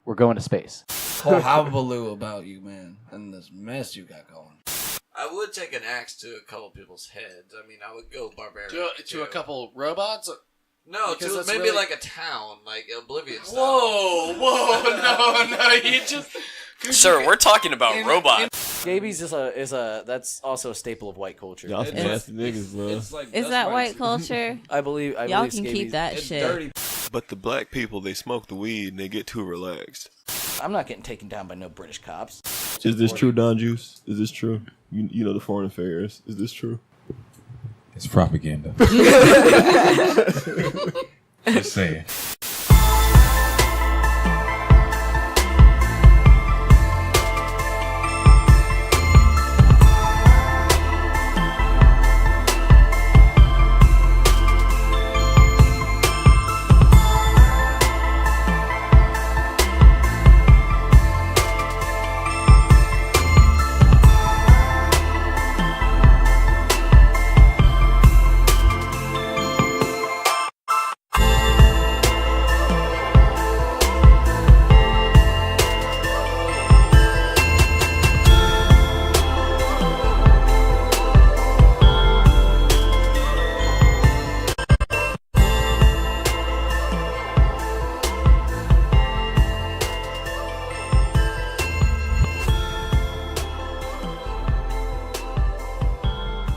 We're going to space. Whole hullabaloo about you, man, and this mess you got going. I would take an axe to a couple people's heads. I mean, I would go barbaric. To a couple robots? No, to maybe really... like a town, like Oblivion style. Whoa, no, you just... Sir, we're talking about robots. Scabies is a that's also a staple of white culture. Y'all some nasty niggas, bro. Is that white culture? I believe y'all can scabies, keep that shit. Dirty. But the black people, they smoke the weed and they get too relaxed. I'm not getting taken down by no British cops. Is this true, Don Juice? Is this true? You know the foreign affairs. Is this true? It's propaganda. Just saying.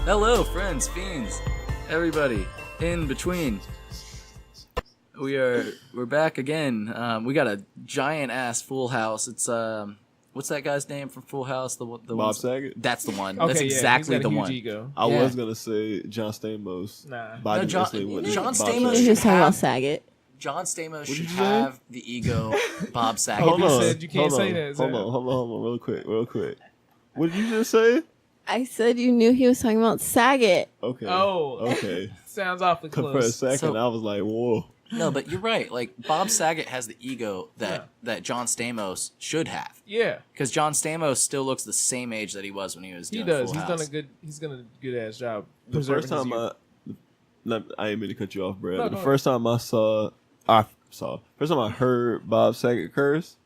Hello, friends, fiends, everybody in between. We're back again. We got a giant ass Full House. It's what's that guy's name from Full House? The Bob Saget. That's the one. Okay, That's exactly he's got the a one. huge ego. I was gonna say John Stamos. Nah. But I No, didn't John say what John Bob Stamos Saget. You're just talking about have- Saget. John Stamos should you say? have the ego Bob Saget. Hold You on. said you can't hold say on, that, Hold Zach. on, real quick. What did you just say? I said you knew he was talking about Saget. Okay. Oh. Okay. Sounds awfully For a close. second, So- I was like, whoa. No, but you're right. Like Bob Saget has the ego that John Stamos should have, Yeah, because John Stamos still looks the same age that he was when he was he doing does. Full He's House. done a good ass job. The first preserving time his youth. I ain't mean to cut you off, Brad. No, But the go first time first time I heard Bob Saget curse,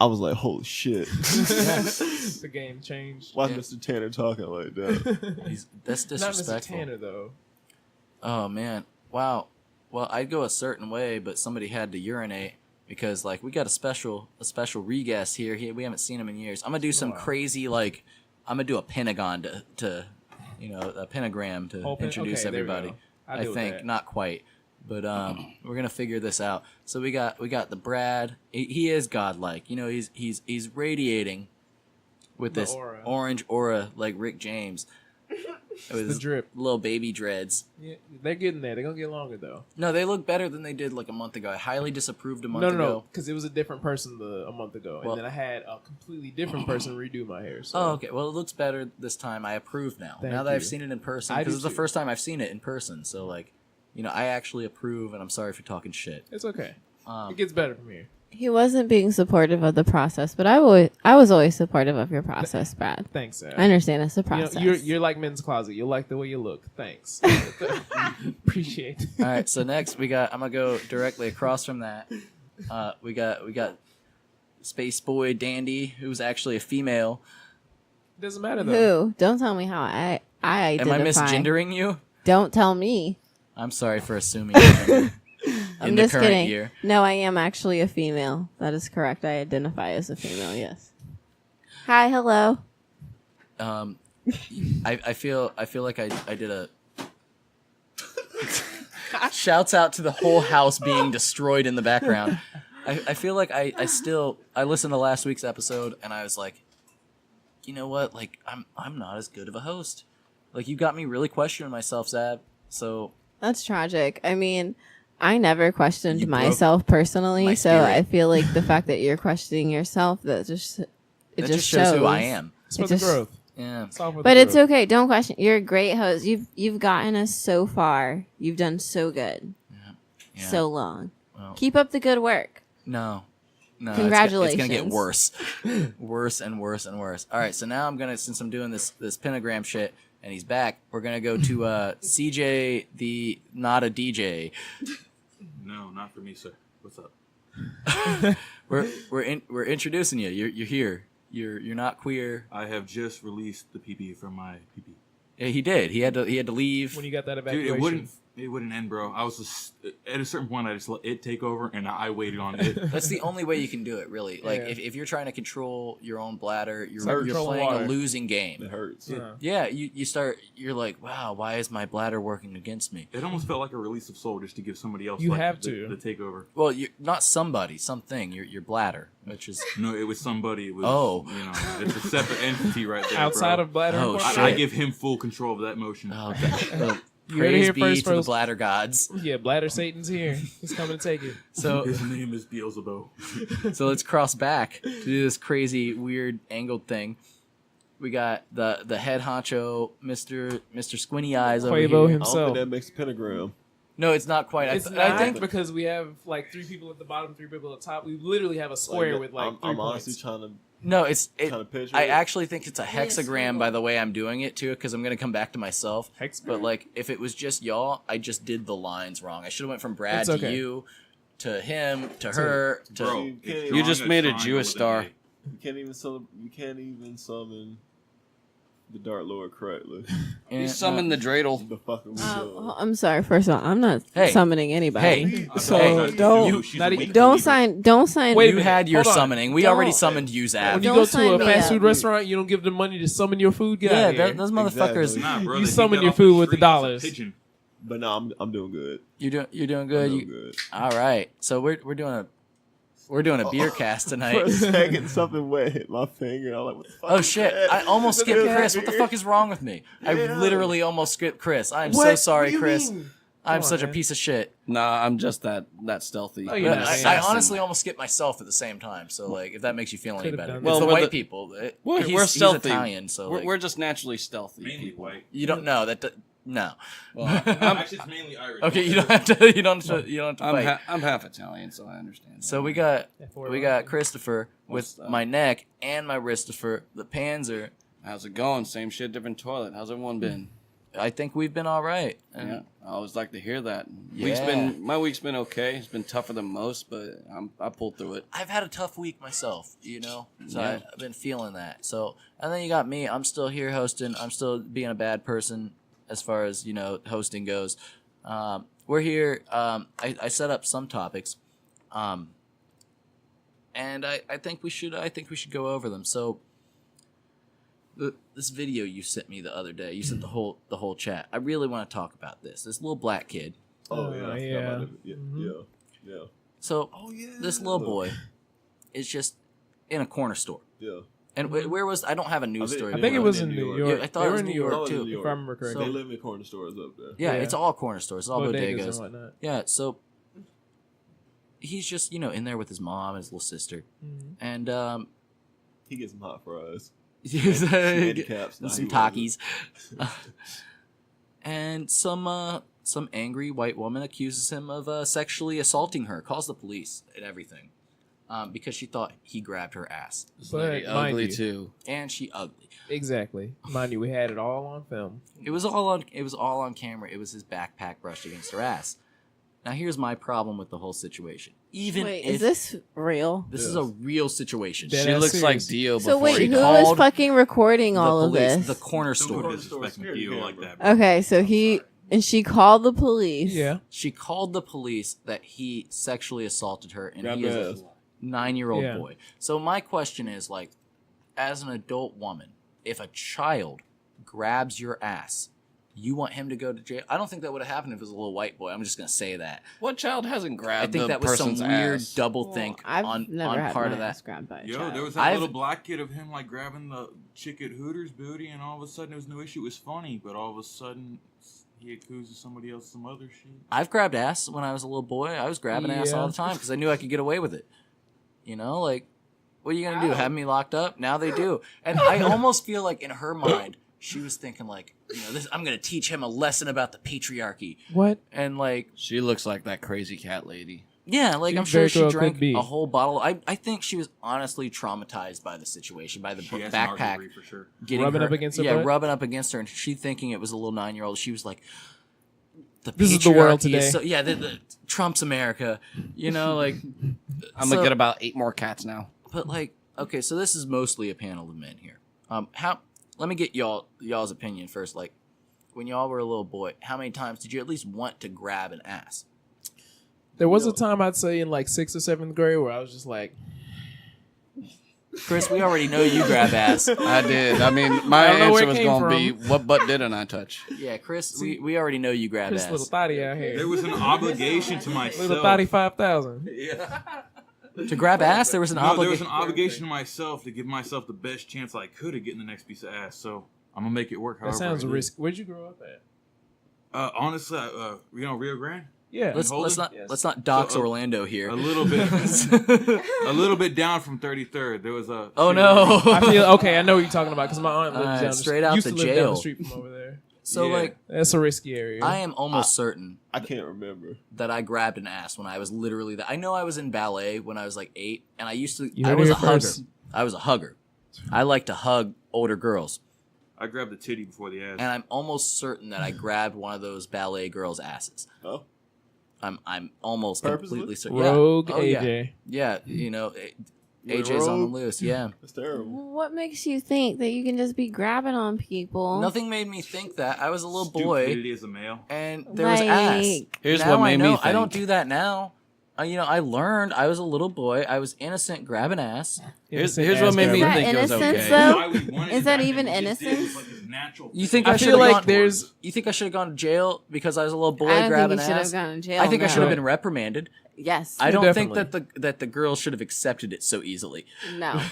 I was like, holy shit. The game changed. Why Yeah. Mr. Tanner talking like that? That's Not Mr. disrespectful. Tanner though. Oh man, wow. Well, I'd go a certain way, but somebody had to urinate because like we got a special re-guest here. We haven't seen him in years. I'm gonna do some crazy I'm gonna do a pentagon to a pentagram to introduce okay, there we everybody. go. I think not quite, but we're gonna figure this out. So we got the Brad. He is godlike. You know, he's radiating with this aura. orange aura like Rick James. With the his drip. little baby dreads. Yeah, they're getting there. They're gonna get longer though. No, they look better than they did like a month ago. I highly disapproved a month ago. No, because it was a different person a month ago, Well- and then I had a completely different person redo my hair. So. Oh, okay. Well, it looks better this time. I approve now. Thank now that I've you. seen it in person, I because do it's the too. first time I've seen it in person. So, I actually approve, and I'm sorry for talking shit. It's okay. It gets better from here. He wasn't being supportive of the process, but I was always supportive of your process, Brad. Thanks, Sam. I understand it's a You know, process. you're like men's closet. You like the way you look. Thanks. Appreciate it. All right. So next I'm gonna go directly across from that. We got Space Boy Dandy, who's actually a female. Doesn't matter though. Who? Don't tell me how I Am identify. I misgendering you? Don't tell me. I'm sorry for assuming your gender I'm in the just current kidding. year. No, I am actually a female. That is correct. I identify as a female. Yes. Hi. Hello. I feel like I did a shouts out to the whole house being destroyed in the background. I feel like I listened to last week's episode and I was like, you know what? Like I'm not as good of a host. Like you got me really questioning myself, Zab. So That's tragic. I mean, I never questioned You broke myself personally, my so spirit. I feel like the fact that you're questioning yourself, that just shows who I am. It's for It the just- growth. Yeah. It's all for the But it's growth. okay. Don't question. You're a great host. You've gotten us so far. You've done so good. Yeah. So long. Well, Keep up the good work. No. It's Congratulations. gonna get worse. Worse and worse and worse. All right, so now since I'm doing this pentagram shit and he's back, we're gonna go to CJ the not a DJ. No, not for me, sir. What's up? we're introducing you. You're here. You're not queer. I have just released the PP from my PP. Yeah, he did. He had to leave. When you got that Dude, evacuation. it wouldn't end, bro. I was just at a certain point. I just let it take over, and I waited on it. That's the only way you can do it, really. Like Yeah. if you're trying to control your own bladder, you're like you're controlling playing water. a losing game. It hurts. Yeah, you're like, wow, why is my bladder working against me? It almost felt like a release of soul just to give somebody else. You like, have the to. takeover. Well, you're not somebody, something. Your bladder, which is No, it was somebody. It was, Oh. you know, it's a separate entity right there. Outside bro. of bladder. Oh, infarction. shit. I give him full control of that motion. oh, well, You heard it praise here be first, to the folks. bladder gods. Yeah, bladder Satan's here. He's coming to take it. So His name is Beelzebub. so let's cross back to do this crazy, weird, angled thing. We got the head honcho, Mr. Squinty Eyes over Quavo here. I don't himself. think that makes a pentagram. No, it's not quite. It's I not think because we have like 3 people at the bottom, 3 people at the top. We literally have a square with like 3 I'm points. honestly trying to no, it's trying to picture. I it. actually think it's a hexagram by the way I'm doing it too, because I'm gonna come back to myself. Hexagram? But like, if it was just y'all, I just did the lines wrong. I should have went from Brad It's to okay. you, to him, to her, to. Bro, You it's can't- drawing You just made a triangle Jewish with an star. A. You can't even summon the Dark Lord correctly. You and- summoned the dreidel. the fuck are we doing? I'm sorry. First of all, I'm not Hey. summoning anybody. Hey, So, Hey, don't- she's not a e- weak Don't believer. sign. Wait a you minute, had your hold on. summoning. We Don't- already summoned you, Zap. When you Don't go to sign a me fast up. food restaurant, you don't give them money to summon your food. Get Yeah, out here. those motherfuckers. Exactly. Nah, bro, You they summon pick your that food off with the streets. dollars. It's a pigeon. But no, I'm doing good. You're doing I'm good. doing good. All right. So we're doing a beer cast For a tonight. second, something wet hit my finger. I'm like, what the fuck? Oh is shit! that? I almost Look skipped at that Chris. What the beer. fuck is wrong with me? I Yeah. literally almost skipped Chris. I'm so What? sorry, What do you Chris. mean? I'm Come on, such a man. piece of shit. Nah, I'm just that stealthy. Oh, you're But not I assassin. honestly almost skipped myself at the same time. So like, if that makes you feel any Could've better, done it's that. Well, the we're white the- people. We're stealthy. He's Italian, so like, we're just naturally stealthy. Mainly people. white. you don't know that. No. Well, Actually, it's mainly Irish. Okay, you don't have to. You don't have to fight. I'm half Italian, so I understand. So we got F4 Christopher What's with that? my neck and my wristifer, the Panzer. How's it going? Same shit, different toilet. How's everyone been? I think we've been all right. And Yeah, I always like to hear that. Yeah. My week's been okay. It's been tougher than most, but I pulled through it. I've had a tough week myself, you know, so Yeah. I've been feeling that. So, and then you got me. I'm still here hosting. I'm still being a bad person as far as hosting goes. We're here. I set up some topics, and I think we should go over them. So, this video you sent me the other day, you sent the whole chat. I really want to talk about this. This little black kid. Oh yeah, I forgot about yeah. it. Yeah, Mhm. yeah, So, yeah. this little boy is just in a corner store. Yeah. And where was I don't have a news story. I think it Yeah, was in in New New York. York. Yeah, I thought They it were was in New New York, York, too. New if I remember correctly. They live in corner stores up there. Yeah, Yeah. it's all corner stores, it's all Bodegas and bodegas. whatnot. Yeah, so he's just in there with his mom and his little sister, Mhm. and He gets some hot fries. he's Handicaps. some Takis, and some angry white woman accuses him of sexually assaulting her, calls the police and everything, because she thought he grabbed her ass, But mind ugly you, too. and she ugly. exactly. Mind you, we had it all on film. It was all on camera. It was his backpack brushed against her ass. Now here's my problem with the whole situation. Even Wait, if is this real? this is a real situation, Dead She ass looks like serious. Dio So before wait, he who died. was fucking recording all of police, this? the corner Don't go store. disrespecting Dio like that. Okay, so she called the police. Yeah. She called the police that he sexually assaulted her, and Grab he is her a ass. 9-year-old Yeah. boy. So my question is, like, as an adult woman, if a child grabs your ass, you want him to go to jail? I don't think that would have happened if it was a little white boy. I'm just gonna say that. What child hasn't I grabbed think the that was some person's weird ass? double think I've on never had part my of that. ass grabbed by a Yo, child. there was that I've- little black kid of him like grabbing the chick at Hooters booty, and all of a sudden there was no issue. It was funny, but all of a sudden he accuses somebody else of some other shit. I've grabbed ass when I was a little boy. I was grabbing ass all Yeah. the time because I knew I could get away with it. Like, what are you gonna do? Have me locked up? Now they do. And I almost feel like in her mind, she was thinking like, this. I'm gonna teach him a lesson about the patriarchy. What? And like, She looks like that crazy cat lady. yeah, like She I'm sure very she well drank could be. a whole bottle. I think she was honestly traumatized by the situation, by the She has an backpack artery for sure. getting Rubbing her, up against her yeah, butt? rubbing up against her, and she thinking it was a little 9-year-old. She was like, the This is the world patriarchy is today. so, the Trump's America, like I'm gonna get about 8 more cats now. But like, okay, so this is mostly a panel of men here. Let me get y'all's opinion first. Like, when y'all were a little boy, how many times did you at least want to grab an ass? There was a time I'd say in like 6th or 7th grade where I was just like, Chris, we already know you grab ass. I did. I mean, my I don't know where answer it was came going to from. be, what butt didn't I touch? Yeah, Chris, we already know you grab Chris ass. little thotty out here. There was an obligation to myself. Little thotty 5,000. To grab ass, there was an There was obligation. an obligation to myself to give myself the best chance I could of getting the next piece of ass. So I'm gonna make it work. That sounds risky. Where'd you grow up at? Honestly, Rio Grande. Yeah. Let's not dox Orlando here. A little bit down from 33rd. There was a. Oh no! I feel okay. I know what you're talking about because my aunt lives down straight out used to to live down the jail. street from over there. So like, that's a risky area. I am almost certain I can't remember. that I grabbed an ass when I was literally I know I was in ballet when I was like 8, and I used to. You I heard was it a hugger. first. I was a hugger. I like to hug older girls, I grabbed the titty before the ass. and I'm almost certain that I grabbed one of those ballet girls' asses. Oh, I'm almost Purposely? completely certain. Rogue Yeah. Oh, AJ. Yeah, AJ's on the rogue? loose. Yeah. that's terrible. What makes you think that you can just be grabbing on people? Nothing made me think that. I was a little boy, Stupidity as a male. and there was ass. Like- Here's Now what made I know. me think. I don't do that now. I learned. I was a little boy. I was innocent, grabbing ass. Here's Innocent what ass made me grabber. Is that think it was innocence, okay. though? Why we wanted Is that back even then, we just did it. It was innocence? like his natural You think I I should feel have like gone? there's. You think I should have gone to jail because I was a little boy I don't grabbing think you should ass? have gone to jail. I think I should have no. been reprimanded. Yes. I don't think definitely. that the girl should have accepted it so easily. No.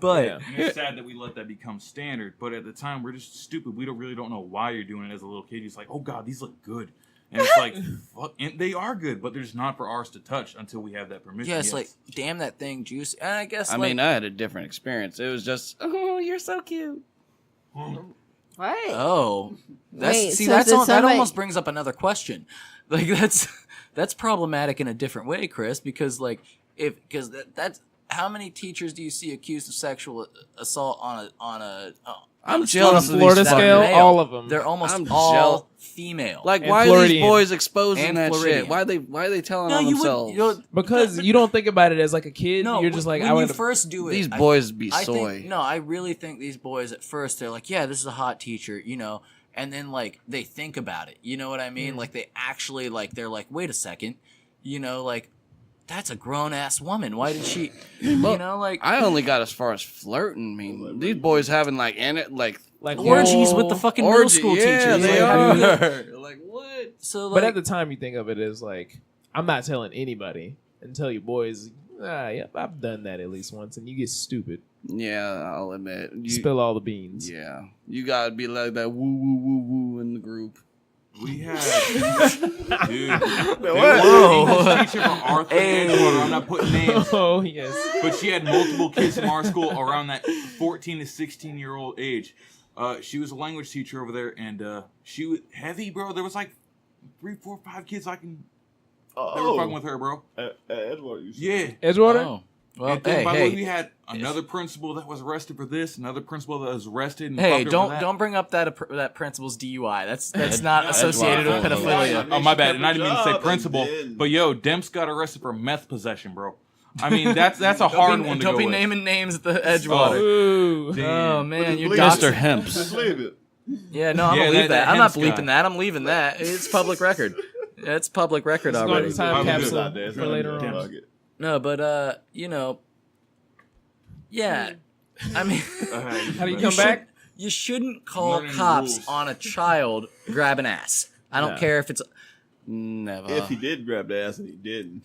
But Yeah. And it's sad that we let that become standard, but at the time we're just stupid. We really don't know why you're doing it as a little kid. You're just like, oh god, these look good, and it's like, fuck, and they are good, but they're just not for ours to touch until we have that permission. yeah, it's like, damn, that thing juicy. And I guess I like, mean, I had a different experience. It was just, oh, you're so cute. What? oh, that's Wait, see, so that's did that somebody- almost brings up another question. Like that's problematic in a different way, Chris, because like because that's how many teachers do you see accused of sexual assault on a I'm on a jealous of Florida these that are scale, male? all of them. They're almost I'm all jealous. female. Like, And why are these Floridian. boys exposing And that Floridian. shit? Why are they telling no, on you themselves? would. Because you don't think about it as like a kid. No, You're just like, when I you would. first do it, These boys be I soy. think, no, I really think these boys at first they're like, yeah, this is a hot teacher, and then like they think about it. You know what I mean? Like they actually like they're like, wait a second, like that's a grown ass woman. Why did she? Like I only got as far as flirting. I mean, these boys having like like orgies whoa. with the fucking middle orgy. school Yeah, teachers. they Like, are. Like what? So, But like, at the time, you think of it as like, I'm not telling anybody and tell you boys, yep, I've done that at least once, and you get stupid. Yeah, I'll admit. You spill all the beans. Yeah, you gotta be like that woo woo woo woo in the group. we had, dude. There Whoa. was an English teacher from Arthur Edgewater. I'm not putting names. Oh yes. But she had multiple kids from our school around that 14 to 16-year-old age. She was a language teacher over there, and she was heavy, bro. There was like 3, 4, 5 kids that were fucking with her, bro. Edward, you said. Yeah. Edgewater. oh. Well, And then, hey, by the way, we hey, had another principal that was arrested for this, another principal that was arrested. And hey, fucked over that. don't bring up that principal's DUI. That's not associated with wild. pedophilia. Oh, my bad. And I didn't mean to say Job, principal. and then- But yo, Demps got arrested for meth possession, bro. I mean, that's a hard one to Don't go be with. naming names at the Edgewater. Ooh. Oh man, you're Please. Mr. doxing. Hemps. Just leave it. Yeah, no, I'm Yeah, gonna leave that that. I'm not Hemps guy. bleeping that. I'm leaving that. It's public record. It's public record It's going already. to time Probably capsule It's out there. It's for not later in the on. bucket. No, but yeah. I mean, How do you come back? you shouldn't call Learning cops rules. on a child grabbing ass. I don't No. care if it's Never. If he did grab the ass and he didn't,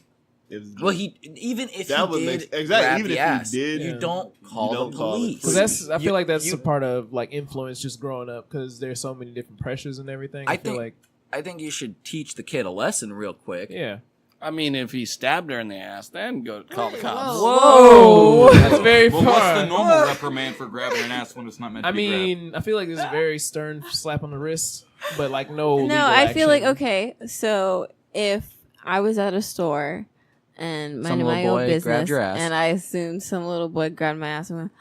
it was well. Even if That would he make- did exactly, grab even the if he ass, did, you Yeah. don't call you don't the call the police. Because that's, I feel You- like that's you- a part of like influence just growing up because there's so many different pressures and everything. I feel think- like, I think you should teach the kid a lesson real quick. yeah. I mean, if he stabbed her in the ass, then go call the cops. Whoa, that's very Well, far. what's the normal reprimand for grabbing an ass when it's not meant to I be grabbed? mean, I feel like there's a very stern slap on the wrist, but like no. No, legal I feel like action. okay. So if I was at a store and minding little my boy own grabbed business, your ass. and I assumed some little boy grabbed my ass and went,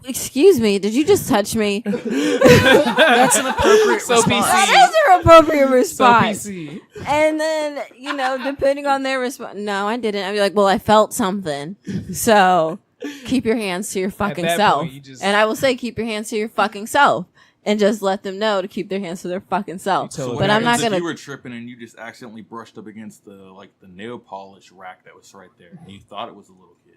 excuse me, did you just touch me? That's an appropriate So response. PC. That is an appropriate So response. PC. And then, depending on their response, no, I didn't. I'd be like, well, I felt something. So keep your hands to your fucking that self. point, you just- And I will say, keep your hands to your fucking self. And just let them know to keep their hands to their fucking self. So What But I'm not happens if going you to. were tripping and you just accidentally brushed up against the nail polish rack that was right there, and you thought it was a little kid.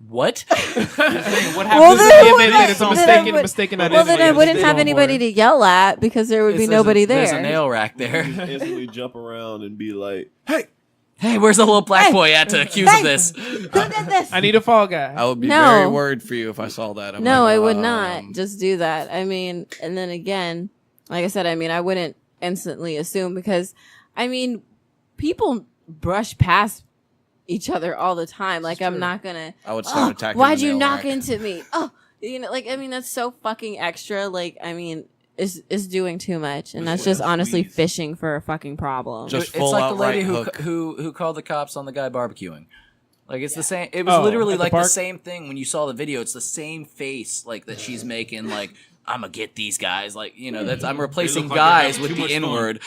What? What happens Well, if then you what- made It's a then mistaken, I mistaken Well, then I identity. wouldn't Just have go anybody for it. to yell at because there would be nobody there. There's a nail rack there. You just instantly jump around and be like, "Hey, Hey, where's the little black Hey, boy at to accuse hey, of this? Who did this? I need a fall guy. I would be No. very worried for you if I saw that. I'm No, like, I would not um, just do that. I mean, and then again, like I said, I mean, I wouldn't instantly assume because, I mean, people brush past each other all the time. Like, I'm not gonna. I would start Oh, attacking. why'd the you nail knock rack. into me? Oh, I mean, that's so fucking extra. Like, I mean, is doing too much, and that's just honestly Please. fishing for a fucking problem. Just It's full like the lady outright who hook. who called the cops on the guy barbecuing. Like it's the same. It was Oh, literally at the like the park? same thing when you saw the video. It's the same face like that she's making. Like I'm gonna get these guys. Like that's I'm replacing look like guys they're having with too the much N fun. word.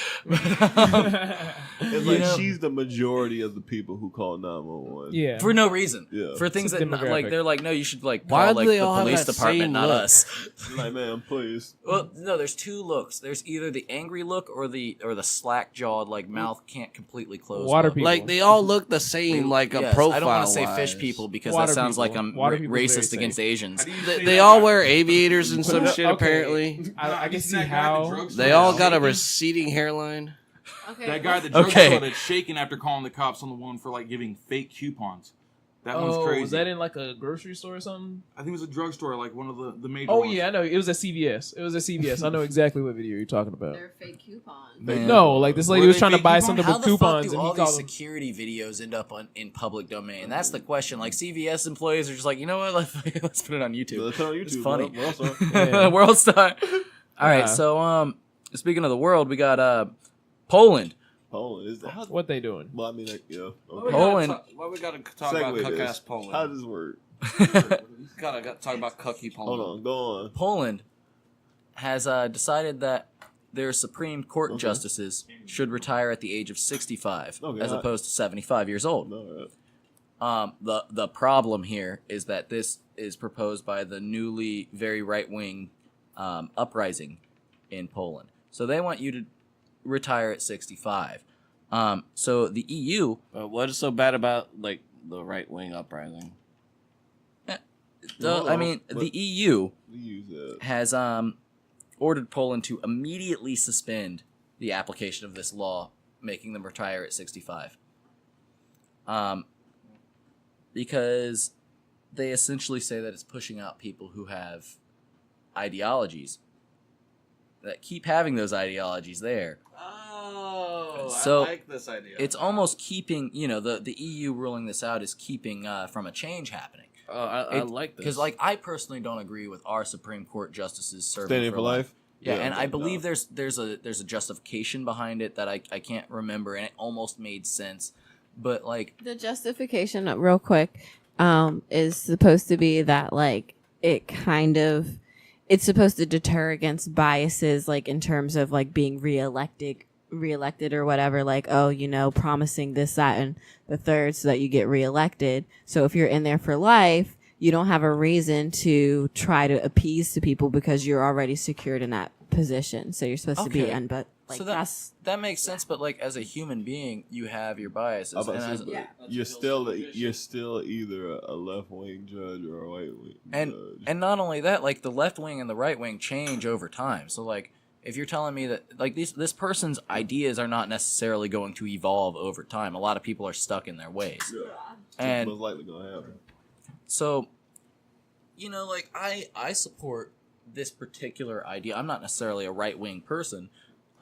it's You like know? she's the majority of the people who call 911." Yeah. For no reason. Yeah. For things It's a that demographic. they're like, no, you should like Why call do like they the all have police that department, same not look? us. Like, man, please. Well, no, there's two looks. There's either the angry look or the slack jawed, like mouth can't completely close. Water look. people. Like they all look the same, like a Yes, profile. I don't want to say wise. fish people because Water that sounds people. like I'm Water people is racist very against safe. Asians. They all wear aviators and some shit. Okay. Apparently, I can You see seen that guy at the how. drugstore they all that's got a shaking? receding hairline. Okay. That guy at the Okay. drugstore that's shaking after calling the cops on the one for like giving fake coupons. That one's Oh, crazy. was that in like a grocery store or something? I think it was a drugstore, like one of the major Oh ones. yeah, I know. It was at CVS. It was at CVS. I know exactly what video you're talking about. They're fake coupons. Man. No, like this lady Were was they trying to fake buy coupons? something How with the fuck coupons, do and all he these called them. security videos end up in public domain? That's the question. Like CVS employees are just like, you know what? Let's put it on YouTube. Let's put it on It's YouTube, funny. bro. We're also- Yeah. World star. All right, Uh-huh. so speaking of the world, we got Poland. Poland is that? What they doing? Well, I mean, like, yeah. Why Okay. we Poland. gotta Why we gotta talk about Segue cuck this. ass Poland? How does this work? Gotta talk about cucky Poland. Hold on, go on. Poland has decided that their Supreme Court justices should retire at the age of 65 Okay, as opposed to 75 years old. All right. The problem here is that this is proposed by the newly very right wing uprising in Poland. So they want you to retire at 65. So the EU, What is so bad about like the right wing uprising? Hold I on, mean, but- the EU We use that. has ordered Poland to immediately suspend the application of this law, making them retire at 65. Because they essentially say that it's pushing out people who have ideologies that keep having those ideologies there. Oh, So, I like this idea. It's almost keeping, the EU ruling this out is keeping from a change happening. I like this Because, I personally don't agree with our Supreme Court justices serving Standing for life. Yeah, and I okay, believe no. there's a justification behind it that I can't remember, and it almost made sense. But The justification, real quick, is supposed to be that it's supposed to deter against biases, in terms of being reelected or whatever. Promising this, that, and the third, so that you get reelected. So if you're in there for life, you don't have a reason to try to appease to people because you're already secured in that position. So you're supposed to be Okay. but so that's that makes sense. But as a human being, you have your biases. I was And, about to as- say, but you're still either a left wing judge or a right wing judge. and not only that, the left wing and the right wing change over time. So if you're telling me that this person's ideas are not necessarily going to evolve over time, a lot of people are stuck in their ways. Yeah. And most likely gonna happen. so, I support this particular idea. I'm not necessarily a right-wing person,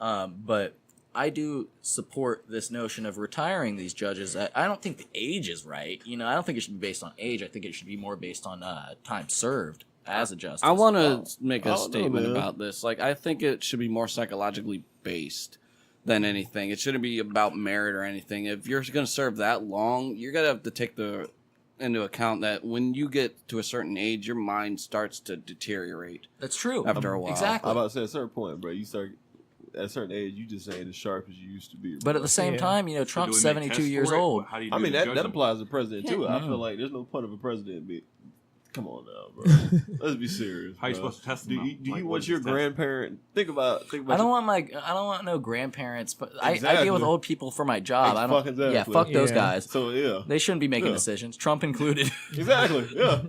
but I do support this notion of retiring these judges. I don't think the age is right. I don't think it should be based on age. I think it should be more based on time served as a justice. I want to make a I don't know, statement man. about this. I think it should be more psychologically based than anything. It shouldn't be about merit or anything. If you're going to serve that long, you're going to have to take the into account that when you get to a certain age, your mind starts to deteriorate. That's true. After a while. Exactly. I'm about to say at a certain point, bro. You start at a certain age, you just ain't as sharp as you used to be. Bro. But at the same time, So Trump's do we make 72 tests years for it? old. How do you I do mean the that judging? applies to the president too. I Yeah. feel like there's no point of a president be. Come on now, bro. Let's be serious. How you bro. supposed to test Do them? you, do Like, you what want is your this test? grandparent? Think about. I don't want no grandparents, but I Exactly. deal with old people for my job. I don't. Exactly. Yeah, fuck those Yeah. guys. So yeah, They shouldn't be making Yeah. decisions, Trump included. exactly. Yeah.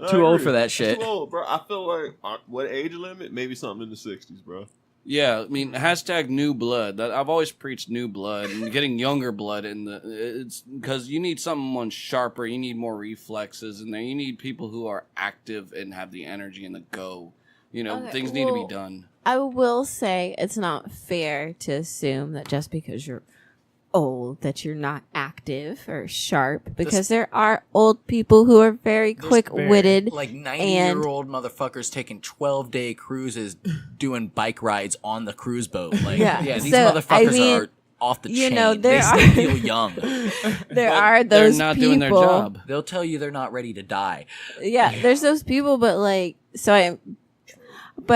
I Too old agree. for that shit. Too old, bro. I feel like what age limit? Maybe something in the 60s, bro. Yeah, I mean, hashtag new blood. I've always preached new blood and getting younger blood it's because you need someone sharper. You need more reflexes in there. You need people who are active and have the energy and the go. Okay, Things need to be well, done. I will say it's not fair to assume that just because you're old that you're not active or sharp, because there are old people who are very quick-witted. Like 90-year-old motherfuckers taking 12-day cruises, doing bike rides on the cruise boat. Like, Yeah. these So, motherfuckers are off the chain. there They are still feel young. there are those They're not people. doing their job. They'll tell you they're not ready to die. Yeah, there's those people, but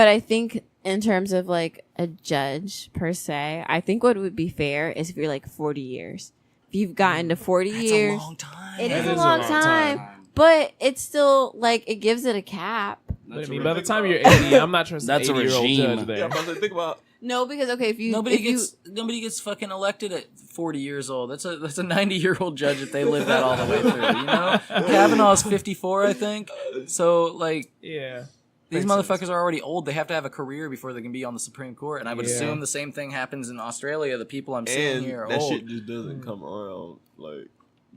I think in terms of like a judge per se, I think what would be fair is if you're like 40 years. If you've gotten to 40 That's years, a long time. it is That a long time, but it's still like it gives it a cap. But I mean, by the time you're 80, I'm not trusting That's a 80-year-old regime. judge there. Yeah, but think about. No, because okay, if you Nobody if nobody gets fucking elected at 40 years old. That's a 90-year-old judge if they live that all the way through. Kavanaugh's 54, I think. So like, Yeah. these Makes motherfuckers sense. are already old. They have to have a career before they can be on the Supreme Court. And I would Yeah. assume the same thing happens in Australia. The people I'm seeing And here are that old. shit just doesn't come around like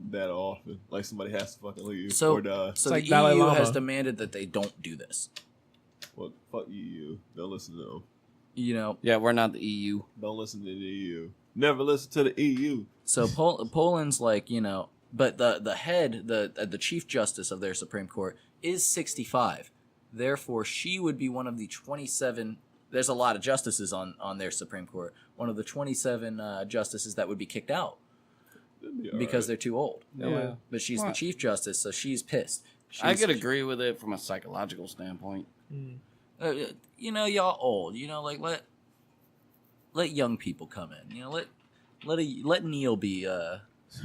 that often. Like somebody has to fucking leave So, or die. so like the Dalai EU Lama. has demanded that they don't do this. Well, fuck EU. Don't listen to them. Yeah, we're not the EU. Don't listen to the EU. Never listen to the EU. So Poland's like, but the head, the chief justice of their Supreme Court is 65. Therefore, she would be one of the 27. There's a lot of justices on their Supreme Court. One of the 27 justices that would be kicked out because they're too old. Yeah. But she's the chief justice, so she's pissed. I could agree with it from a psychological standpoint. Y'all old. Like let young people come in. Let Neil be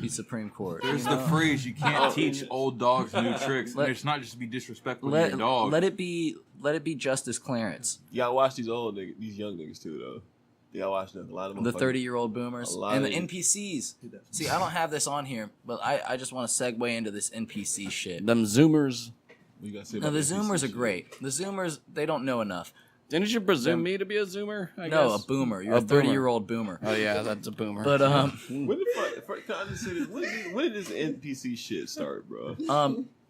Supreme Court. There's the phrase you can't teach old dogs new tricks. And it's not just to be disrespectful to your dog. Let it be Justice Clarence. Y'all watch these old niggas, these young niggas too, though. Y'all watch them. A lot of them. The 30-year-old boomers A lot and the of- NPCs. See, I don't have this on here, but I just want to segue into this NPC shit. Them Zoomers. You gotta say No, about the NPC Zoomers are shit. great. The Zoomers, they don't know enough. Didn't you presume me to be a Zoomer? I No, guess? a boomer. You're a boomer. 30-year-old boomer. Oh yeah, that's a boomer. But When the fuck? Can I just say this? When did this NPC shit start, bro?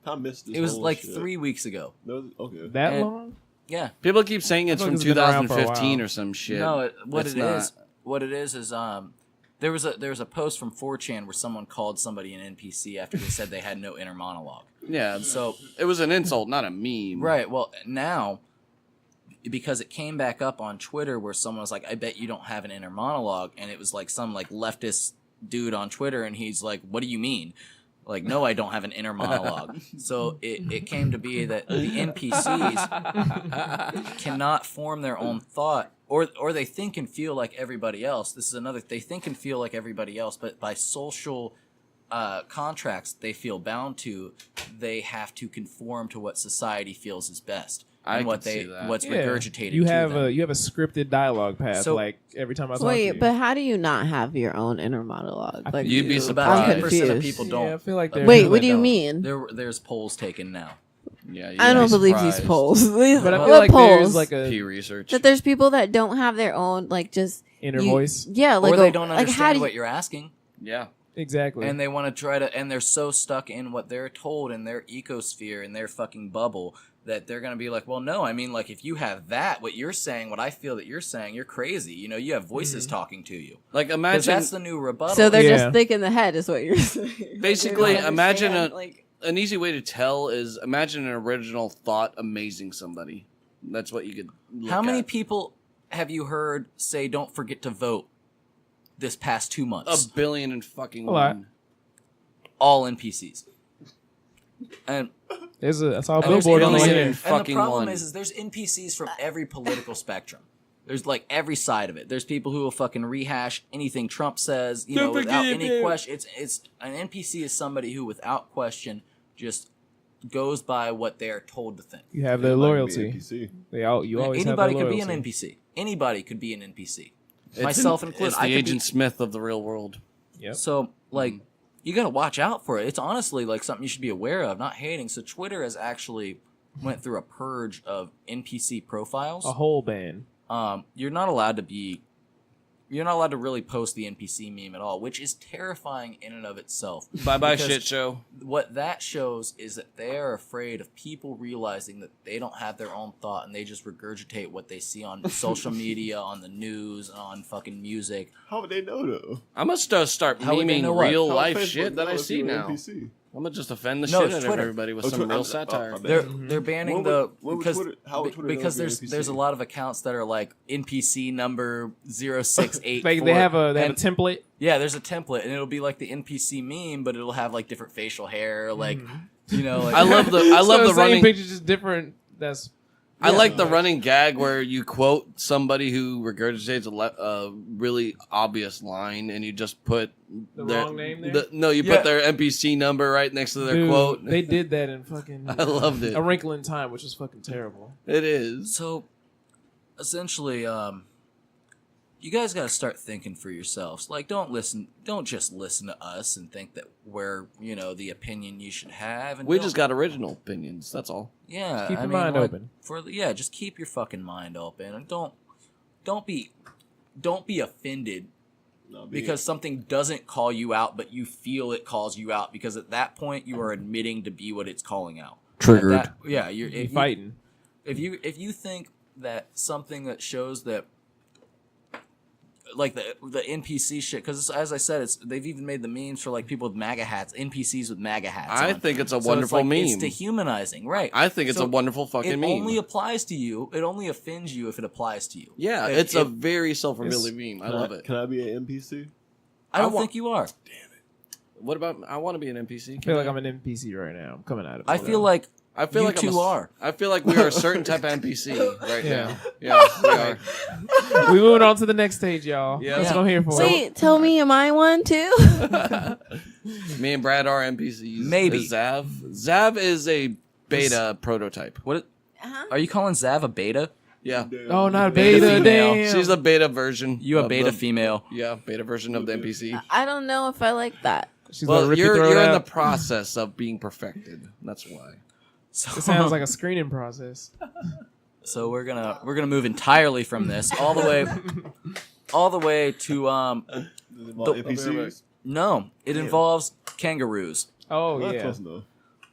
I missed this. it was whole like shit. 3 weeks ago. No, okay. That And- long? Yeah. people keep saying it's I feel from like it's been around for a 2015 while. or some shit. No, what It's it not. is there was a post from 4chan where someone called somebody an NPC after they said they had no inner monologue. Yeah, So it was an insult, not a meme. right, well now because it came back up on Twitter where someone was like, I bet you don't have an inner monologue, and it was like some like leftist dude on Twitter, and he's like, what do you mean? Like, no, I don't have an inner monologue. So it came to be that the NPCs cannot form their own thought, or they think and feel like everybody else. This is another. They think and feel like everybody else, but by social contracts they feel bound to, they have to conform to what society feels is best I and what can see they that. what's regurgitated. You to have them. a scripted dialogue path. So- like every time I talk to wait, you. but how do you not have your own inner monologue? Like You'd be about surprised. 10% of confused. people Yeah, don't. I feel like there are Wait, people what that do you don't. mean? There's polls taken now. Yeah, you'd I don't be believe these surprised. polls. But I feel What like polls? there's like a Pew research. That there's people that don't have their own like just inner you- voice. Yeah, like or they a- don't like how understand do what you, you're asking. Yeah. Exactly. And they want to try to, and they're so stuck in what they're told in their ecosphere, in their fucking bubble, that they're going to be like, well, no, I mean, like, if you have that, what you're saying, what I feel that you're saying, you're crazy. You have voices talking to you. Like Because imagine that's the new rebuttal. so they're Yeah. just thick in the head is what you're saying. Basically, They don't imagine understand, a- like an easy way to tell is imagine an original thought amazing somebody. That's what you could look How many at. people have you heard say, don't forget to vote this past 2 months? A billion and fucking A lot. one. All NPCs. And I saw a and there's billboard on the NPCs. internet. And the Fucking problem one. is there's NPCs from every political spectrum. There's like every side of it. There's people who will fucking rehash anything Trump says, without any question. It's an NPC is somebody who, without question, just goes by what they are told to think. You have their loyalty. You always Anybody have could their be an loyalty. NPC. Anybody could be an NPC. Myself included. It's the Agent Smith of the real world. Yep. So, like, you got to watch out for it. It's honestly like something you should be aware of, not hating. So Twitter has actually went through a purge of NPC profiles. A whole ban. You're not allowed to really post the NPC meme at all, which is terrifying in and of itself. Bye-bye Because shit show. What that shows is that they are afraid of people realizing that they don't have their own thought and they just regurgitate what they see on social media, on the news, on fucking music. How would they know though? I'm gonna start How would they memeing know what? real How life Facebook shit that know I if see you're an now. NPC? I'm gonna just offend the No, shit it's out of Twitter. everybody with Oh, some Twitter. real satire. They're banning how would Twitter know because if you're an there's a NPC? lot of accounts that are like NPC number 0684. They have a and- template. Yeah, there's a template, and it'll be like the NPC meme, but it'll have like different facial hair, like like I love the same running. picture, just different. That's I like the running gag where you quote somebody who regurgitates a really obvious line, and you just put the their, wrong name there. you Yeah. put their NPC number right next to their Dude, quote. They did that in fucking. I loved it. A Wrinkle in Time, which was fucking terrible. It is. So, essentially, you guys got to start thinking for yourselves. Like, don't just listen to us and think that we're, the opinion you should have. And We don't- just got original opinions. That's all. yeah. Just keep I your mean, mind like, open. Just keep your fucking mind open, and don't be offended because something doesn't call you out, but you feel it calls you out, because at that point you are admitting to be what it's calling out. Triggered. You're Fighting. If you think that something that shows that, like the NPC shit, because as I said, they've even made the memes for like people with MAGA hats, NPCs with MAGA hats. I on. think it's a So wonderful it's like, meme. It's dehumanizing, right? I think it's So a wonderful fucking it meme. only applies to you. It only offends you if it applies to you. Yeah, If- it's a if- very self-revealing meme. I love it. Can I be an NPC? I don't think you are. What about? I want to be an NPC. I feel like I'm an NPC right now. I'm coming out of it. I feel like I feel you like two are. I feel like we are a certain type of NPC right Yeah. now. Yeah, we are. We moving on to the next stage, y'all. Yeah. That's what I'm here for. Wait, tell me, am I one too? Me and Brad are NPCs. Maybe. Is Zav is a beta prototype. What? Uh-huh. Are you calling Zav a beta? Yeah, Oh, not Beta beta. female. Damn. she's a beta version. You a of beta the- female? Yeah, beta version of the NPC. I don't know if I like that. She's gonna Well, rip your you're throat in the out. process of being perfected. That's why. So, It sounds like a screening process. so we're gonna move entirely from this all the way to Does it involve NPCs? no, it involves kangaroos. Oh Well, that's yeah, close enough.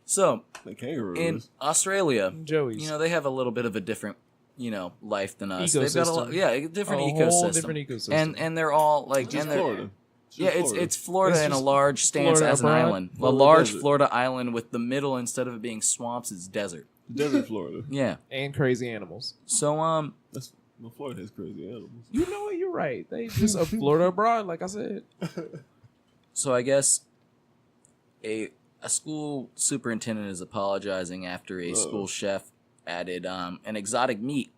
So Like kangaroos. in Australia, Joey's. they have a little bit of a different life than us. They've got Ecosystem. a different A ecosystem. whole different ecosystem. And they're all like Just and they're Florida. yeah, it's Florida It's in a just large stance Florida as an abroad. island. A Florida large desert. Florida island with the middle, instead of it being swamps, it's desert. Desert Florida. Yeah. and crazy animals. So Well, Florida has crazy animals. You know what? You're right. They just a Florida abroad, like I said. So I guess a school superintendent is apologizing after a school chef added an exotic meat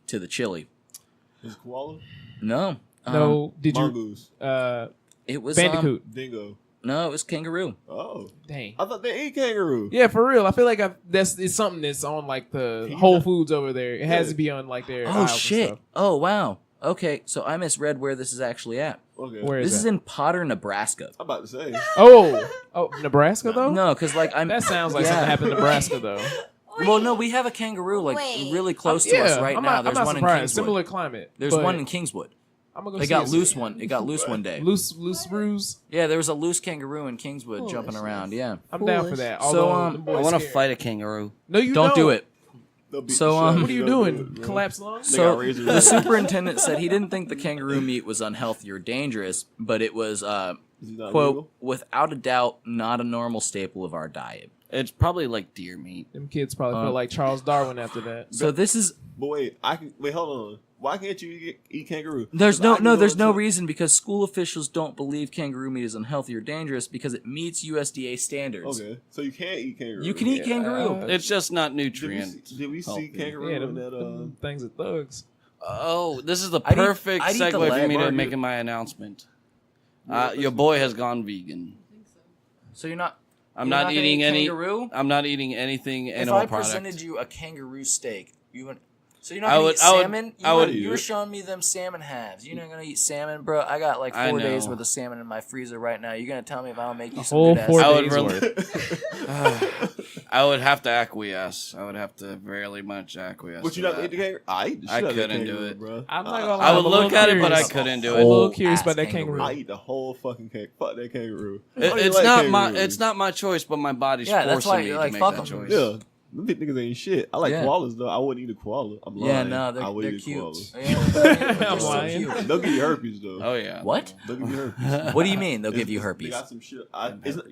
to the chili. Is koala? No. No, did you? Mongoose. It was Bandicoot. Dingo. no, it was kangaroo. Oh. Dang. I thought they ate kangaroo. Yeah, for real. I feel like it's something that's on like the Whole Foods over there. It has to be on like their Oh aisles and shit. stuff. Oh wow. Okay, so I misread where this is actually at. Okay. Where This is is that? in Potter, Nebraska. I'm about to say. Oh, Nebraska though. No, because like I'm. That sounds like Yeah. something happened in Nebraska though. Well, no, we have a kangaroo like Wait. really close to us right I'm now. not, There's I'm not one in surprised. Kingswood. Similar climate. There's but one in Kingswood. I'm gonna go They see got it. loose one. It got loose one day. Loose ruse. Yeah, there was a loose kangaroo in Kingswood jumping around. Yeah. I'm down for Foolish. that. So, Although them I boys want to scared. fight a kangaroo. No, you Don't do it. They'll beat So, the shit out of What are you Don't do doing? it, bro. Collapse lungs? They So got razors. the superintendent said he didn't think the kangaroo meat was unhealthy or dangerous, but it was Is he not quote, legal? without a doubt, not a normal staple of our diet. It's probably like deer meat. Them kids probably feel like Charles Darwin after that. So this is But wait, hold on. Why can't you eat kangaroo? there's 'Cause I can there's go no to- reason because school officials don't believe kangaroo meat is unhealthy or dangerous because it meets USDA standards. Okay, so you can't eat kangaroo. You can eat kangaroo. It's just not Did nutrient. we see kangaroo Yeah, in that? them things are thugs. Oh, this is the I'd eat- perfect I'd eat the segue for leg. me to Burger. make my announcement. Your boy has gone vegan. So you're not. I'm you're not gonna eating eat any. kangaroo. I'm not eating anything If animal I product. presented you a kangaroo steak, you would. So you're not I gonna would- eat I would- salmon? I would- You were showing me them salmon halves. You're not gonna eat salmon, bro. I got like I 4 days know. worth of salmon in my freezer right now. You're gonna tell me if I don't make you A some whole good 4 ass. I would days really- worth. I would have to acquiesce. I would have to very much acquiesce. But you to not that. eat the kangaroo? I eat the shit I out of the couldn't do kangaroo, it. bro. I'm not gonna lie. I would I'm a little look at it, but I curious. couldn't do I'm a it. little curious Ass about that kangaroo. kangaroo. I eat the whole fucking kangaroo. Fuck that kangaroo. I It- don't it's even like not my. kangaroos. It's not my choice, but my body's Yeah, that's forcing why me you're to like, make fuck that 'em. choice. Yeah. Them big niggas ain't shit. I like Yeah. koalas though. I wouldn't eat a koala. I'm lying. Yeah, no, I they're would eat a cute. koala. Yeah, they're I'm so lying. cute. They'll give you herpes though. Oh yeah. What? They'll give you herpes. What do you mean they'll give you They herpes? got some shit.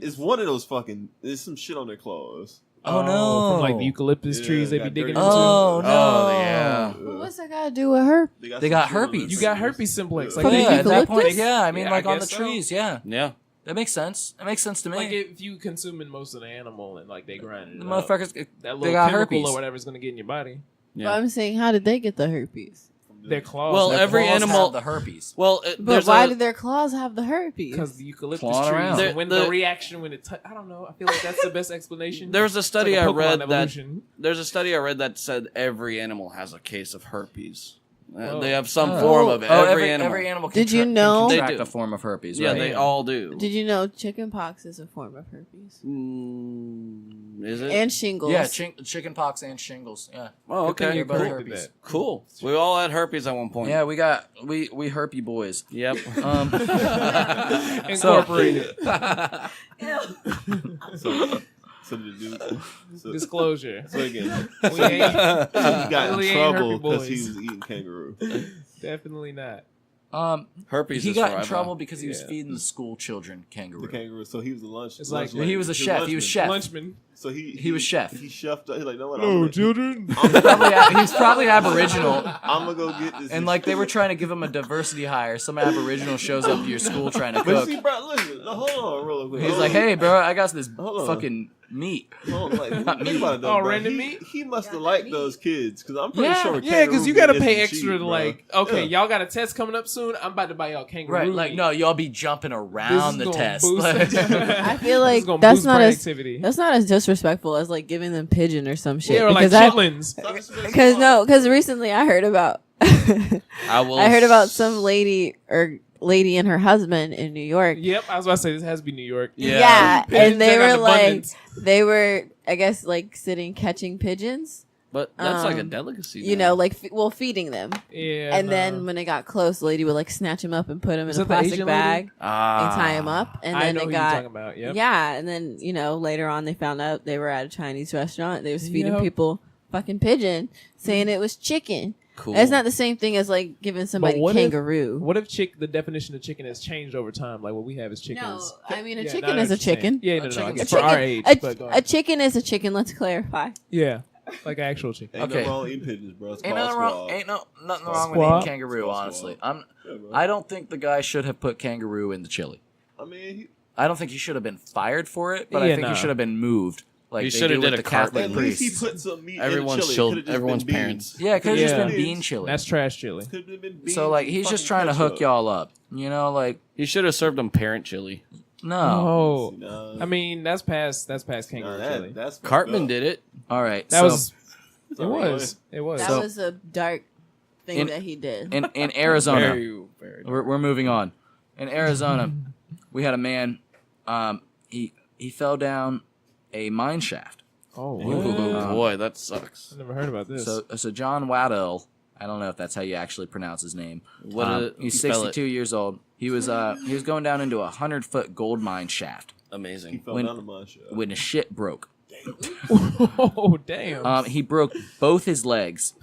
It's one of those fucking. There's some shit on their claws. Oh, no. From like the eucalyptus Yeah, trees they be got digging dirty. into. Oh no! Oh yeah. What's that got to do with her? They some got shit on herpes. their You got fingers. herpes simplex. Yeah. Like, From yeah, the at that point, eucalyptus? yeah. I mean, Yeah, like I on the guess so. trees, yeah. Yeah. That makes sense. That makes sense to me. like if you consuming most of the animal and like they grind it the up, motherfuckers, that they little got chemical herpes. or whatever is gonna get in your body. Yeah. But I'm saying, how did they get the herpes? Their claws. Well, Their every claws animal- have the herpes. Well, But there's why a, did their claws have the herpes? because the eucalyptus Clawing trees. around. And when The- the reaction when it, I don't know. I feel like that's the best explanation. There's a It's study like a I read Pokemon that evolution. there's a study I read that said every animal has a case of herpes. Oh. They have some Oh. form of it. Oh, every animal. Every animal. Did you can know- They contract do. a form of herpes? Yeah, right? they all do. Did you know chickenpox is a form of herpes? Is it? And shingles. Yeah, chicken pox and shingles. Yeah. Oh, Good thing okay. you Both corrected herpes. that. Cool. We all had herpes at one point. Yeah, we herpy boys. Yep. Incorporated. So the dude. So, Disclosure. so again, We ain't, he got Really in ain't trouble herpy because he boys. was eating kangaroo. definitely not. Herpes. He is got in forever. trouble because he was Yeah. feeding the school children kangaroo. The kangaroo. So he was the lunch. It's like- lunch He was a lady. chef. He was chef. Lunchman. So He was chef. He chefed up. He's like, no what? Hello, children. He's probably Aboriginal, I'm gonna go get this. and like they were trying to give him a diversity hire. Some Aboriginal shows up to your school trying to But cook. see, bro, listen. No, hold on, real quick. He's Hold like, on. "Hey, bro, I got this Hold on. fucking meat." Hold on, like, Not think meat. about it though, Oh, bro. random he, meat? He must have liked those kids because I'm pretty Yeah. sure. Yeah, because you got to pay extra cheap, to bro. like. Okay, Yeah. y'all got a test coming up soon. I'm about to buy y'all kangaroo. Right? Like, meat. no, y'all be jumping This around is the gonna test. boost- I feel This is like gonna that's boost not as productivity. that's not as disrespectful as like giving them pigeon or some shit. Yeah, or like because I- chitlins. because recently I heard about I heard about some lady and her husband in New York. Yep, I was about to say this has to be New York. Yeah, Pigeons and they are were in like abundance. they were I guess like sitting catching pigeons. But that's like a Um, delicacy. You now. know, like feeding them. Yeah, And no. then when they got close, the lady would like snatch him up and put him Is in a that the plastic Asian lady? bag and tie him Ah. up. And I then know they who you're got talking about. Yep. yeah, and then later on they found out they were at a Chinese restaurant. They was feeding Yep. people fucking pigeon, saying it was chicken. Cool. That's not the same thing as like giving somebody what if- kangaroo. What if the definition of chicken has changed over time? Like what we have is chicken. No, is- I mean a Yeah, chicken no, I is know a what you're saying. chicken. Yeah, A no, I chicken- guess A for our chicken- age. a, but go a ahead. chicken is a chicken. Let's clarify. Yeah, like actual chicken. Ain't Okay. no wrong eating pigeons, bro. It's Ain't called nothing wrong. squab. Ain't nothing Squab. wrong with Squab. eating kangaroo. Squab. Honestly, Yeah, bro. I don't think the guy should have put kangaroo in the chili. I mean, I don't think he should have been fired for it, but I Yeah, think nah. he should have been moved. Like He they shoulda do did with a the Catholic at least he priests. put some meat Everyone's in the chili. children, Could've just everyone's been parents. beans. Yeah, it could have just Yeah. been bean chili. That's trash chili. Could've been beans So like and he's just fucking trying to hook ketchup. y'all up. You know, like He should have served them parent chili. no. Oh, Nah, I mean that's past kangaroo nah, chili. that's fucked Cartman up. did it. All right. That so was. It Sorry, was. It was. That So- was a dark thing In- that he did. in Arizona, Very, very. we're moving on. In Arizona, we had a man. He fell down a mine shaft. Oh, Ooh, wow. boy, that sucks. I never heard about this. So John Waddell, I don't know if that's how you actually pronounce his name. What did it He's spell 62 years old. He was going down into a 100-foot gold mine shaft He Amazing. fell When- down the mine shaft. when his shit broke. Oh damn. He broke both his legs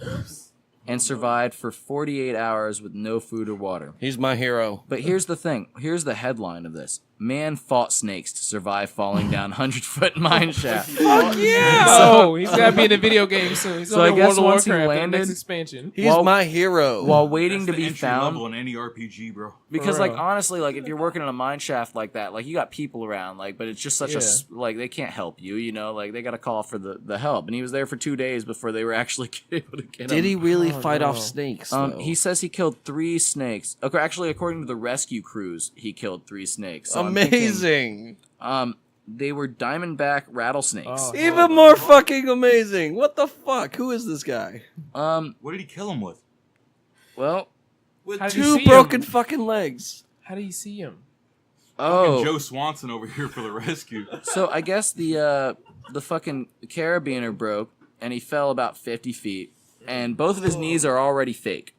and survived for 48 hours with no food or water. He's my hero. But here's the thing. Here's the headline of this. Man fought snakes to survive falling down 100-foot mine shaft. Fuck yeah! Oh, he's got to be in a video game soon. He's So on I guess World of once he Warcraft in the landed- next expansion. He's While- my hero. While waiting That's to the be entry found. level in any RPG, bro. Because For like real. honestly, like if you're working in a mine shaft like that, like you got people around, like but it's just such like they can't help you, you know, like they got to call for the help. And he was there for 2 days before they were actually able to get him. Did he really Oh, fight no. off snakes? Though? He says he killed 3 snakes. Okay, actually, according to the rescue crews, he killed 3 snakes. So I'm thinking, amazing. they were diamondback rattlesnakes. Oh. Even more fucking amazing. What the fuck? Who is this guy? What did he kill him with? Well, With How did you 2 see broken him? fucking legs. How do you see him? oh, Joe Swanson over here for the rescue. so I guess the fucking carabiner broke, and he fell about 50 feet, and both of his knees are already fake.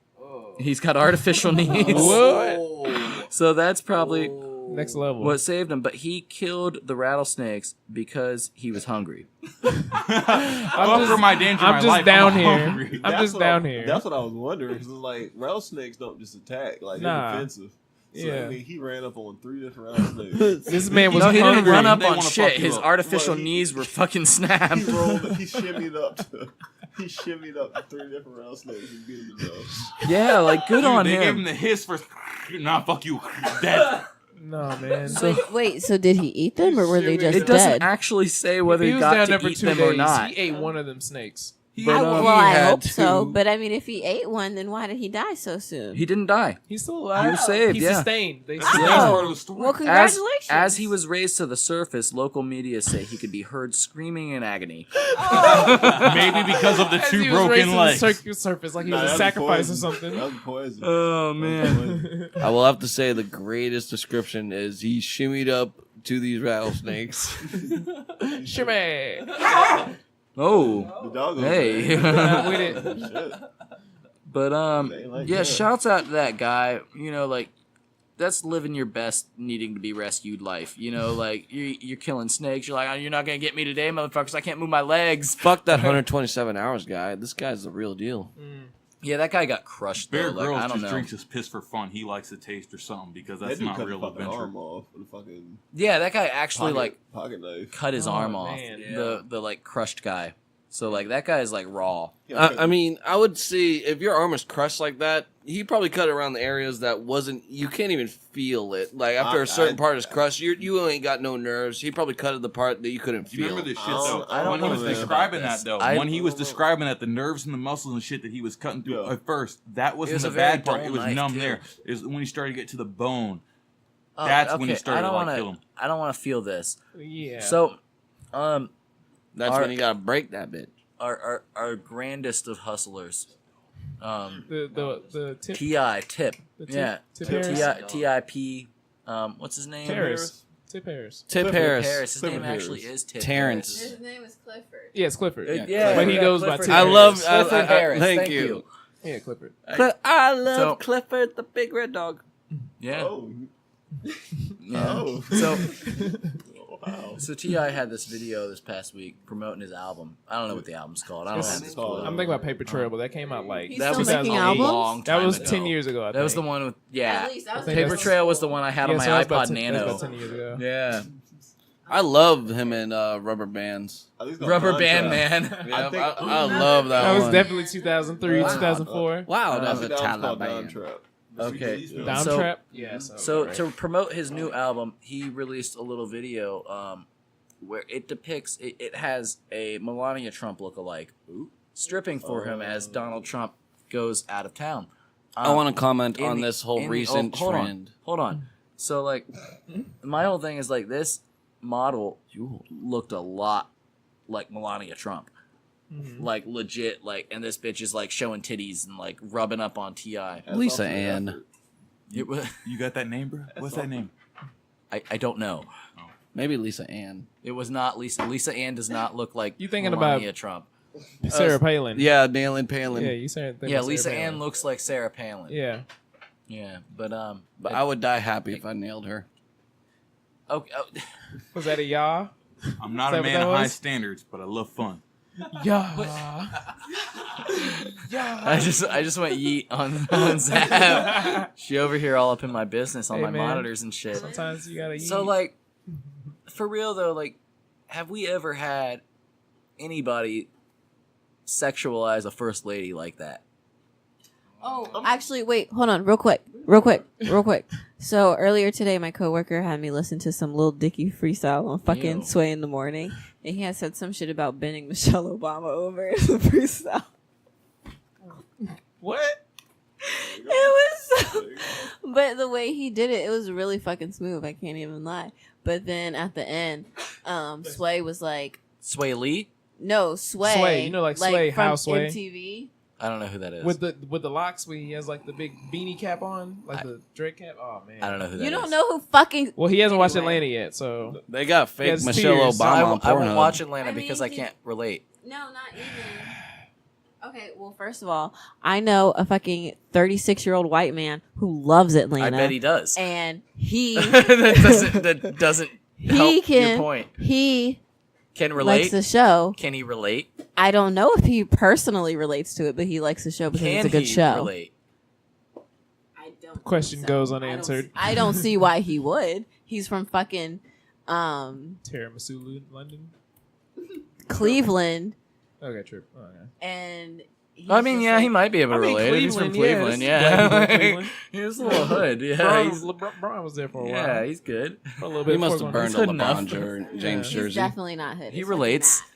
He's got artificial knees. What? So that's probably Next level. what saved him. But he killed the rattlesnakes because he was hungry. Well, for my danger, I'm my just life, down I'm here. hungry. I'm just down here. That's what I was wondering. Because like rattlesnakes don't just attack; like they're Nah. defensive. So, Yeah. I mean, he ran up on 3 different rattlesnakes. This man was No, he didn't hungry. run up They on wanna shit. fuck you His up. artificial Well, he- knees were fucking he snapped. rolled. He shimmied up. He shimmied up to 3 different rattlesnakes and beat him to death. Yeah, like good Dude, on they gave him him. the hiss first. Nah, fuck you. Dead. No, man. Wait, so did he eat them or were they just It doesn't dead? actually say whether he he was got down to there for eat 2 them days. or not. He ate one of them snakes. But, well, he I had hope so. to. But I mean, if he ate one, then why did he die so soon? He didn't die. He's still alive. He was saved, He's yeah. sustained. They That's the sustained best him. part of the story. Well, As, congratulations. as he was raised to the surface, local media say he could be heard screaming in agony. Maybe because of the As 2 he was raised broken to the legs. surface like he Nah, was a that sacrifice or poison. something. That was poison. Oh man. I will have to say the greatest description is he shimmied up to these rattlesnakes. Shimmy. Oh, The dog goes hey. Not with it. Shit. But They ain't like yeah, that. shouts out to that guy. You know, like that's living your best, needing to be rescued life. You know, like you're killing snakes. You're like, oh, you're not gonna get me today, motherfuckers. I can't move my legs. Fuck that 127 hours guy. This guy's the real deal. Yeah, that guy got crushed. Bear Though. Like, Grylls I don't just know. drinks his piss for fun. He likes the taste or something because That that's dude not cut real the fucking adventure. arm off with a fucking Yeah, that guy actually pocket knife. cut his Oh, arm off. man. The like crushed guy. So like that guy is like raw. I mean, I would see if your arm is crushed like that, he probably cut it around the areas that wasn't. You can't even feel it. Like after a certain part is crushed, you ain't got no nerves. He probably cut the part that you couldn't You feel. remember this shit I though? don't- I don't When he know, was man, describing about that this. though, I- when he was describing that the nerves and the muscles and shit that he was cutting through Yeah. at first, that wasn't was the a very bad part. dull It was knife, numb too. there. Is when he started to get to the bone. Oh, That's when he okay, started I to don't like wanna, kill him. I don't want to feel this. Yeah. So, That's Our- when you gotta break that bitch. our grandest of hustlers, the tip. Tip. The tip- Yeah, Tip Harris? TIP. What's his name? Harris. Tip Harris. Tip Harris. Harris. His Clifford name Harris. actually is Tip. Terrence. Harris. name is Clifford. Yeah, it's Clifford. Yeah, but he yeah, goes by Clifford Tip I Harris. love. Clifford Harris. Thank you. Yeah, Clifford. I love So- Clifford the big red dog. Yeah. Oh. Yeah. Oh. So, Wow. so T.I. had this video this past week promoning his album. I don't know what the album's called. I don't have this called- clue. I'm thinking about Paper Trail, but that came out like He's That still was making a albums? long that time was ago. 10 years ago. I That was the think. one with yeah. At least I was think Paper that's- Trail was the one I had on Yeah, my so that was about iPod 10 that was Nano. about 10 years ago. Yeah. I love him in Rubber Bands. I think it's called Rubber Contract. Band Man. Yeah, think- I love that, That was one. definitely 2003, 2004. Wow, I that's think a that one's called Taliban. Trap. Okay. Down So- Trap? Yeah. So to promote his new album, he released a little video where it depicts it has a Melania Trump lookalike stripping for him as Donald Trump goes out of town. I want to comment in on the- this whole in the- recent hold trend. Hold on. So like, my whole thing is like this model looked a lot like Melania Trump, like legit. Like, and this bitch is like showing titties and like rubbing up on Ti. Lisa Ann. It was, You got that name, bro? What's that name? I don't know. Maybe Lisa Ann. It was not Lisa. Lisa Ann does not look like You thinking Melania about- Trump. Sarah Palin. Yeah, Nailing Palin. Yeah, you said Yeah, Lisa Ann looks like Sarah Palin. Yeah. Yeah, but But I would die happy if I nailed her. okay. Was that a yaw? I'm not Is that a what man that of high was? standards, but I love fun. Yeah. I just went yeet on Zap. She over here all up in my business on Hey, my man. monitors and shit. Sometimes you gotta eat. So like, for real though, like, have we ever had anybody sexualize a first lady like that? Oh, actually, wait, hold on, real quick. So earlier today, my coworker had me listen to some Lil Dicky freestyle on fucking Ew. Sway in the morning, and he had said some shit about bending Michelle Obama over in the freestyle. What? It was, so, but the way he did it, it was really fucking smooth. I can't even lie. But then at the end, Sway was like, Sway Lee? "No, Sway, Sway, you know, like Sway, from how Sway? MTV." I don't know who that is. With the locks, where he has like the big beanie cap on, like the Drake cap. Oh man, I don't know who that is. You don't know who fucking. Well, he hasn't watched Anyway. Atlanta yet, so They got fake Yes, Michelle tears. Obama on I won't Pornhub. watch Atlanta I mean, because I he- can't relate. No, not even. Okay, well, first of all, I know a fucking 36-year-old white man who loves Atlanta. I bet he does. And he that doesn't help he can your point. he Can likes relate? the show. Can he relate? I don't know if he personally relates to it, but he likes the show because Can it's a good he show. relate? I don't. question think so. goes unanswered. I don't see why he would. He's from fucking Tiramisu, London. Cleveland, Okay, true. Oh, okay. and he's I mean, just yeah, like, he might be able to I mean, relate. If he's from Cleveland, Cleveland, yeah, yeah. this is black people in Cleveland. He's a little hood, yeah. LeBron was there for a while. Yeah, he's good. For a little bit He must before have going burned to- a He's good LeBron enough. James He's jersey. definitely not hood. He It's fucking relates. Matt.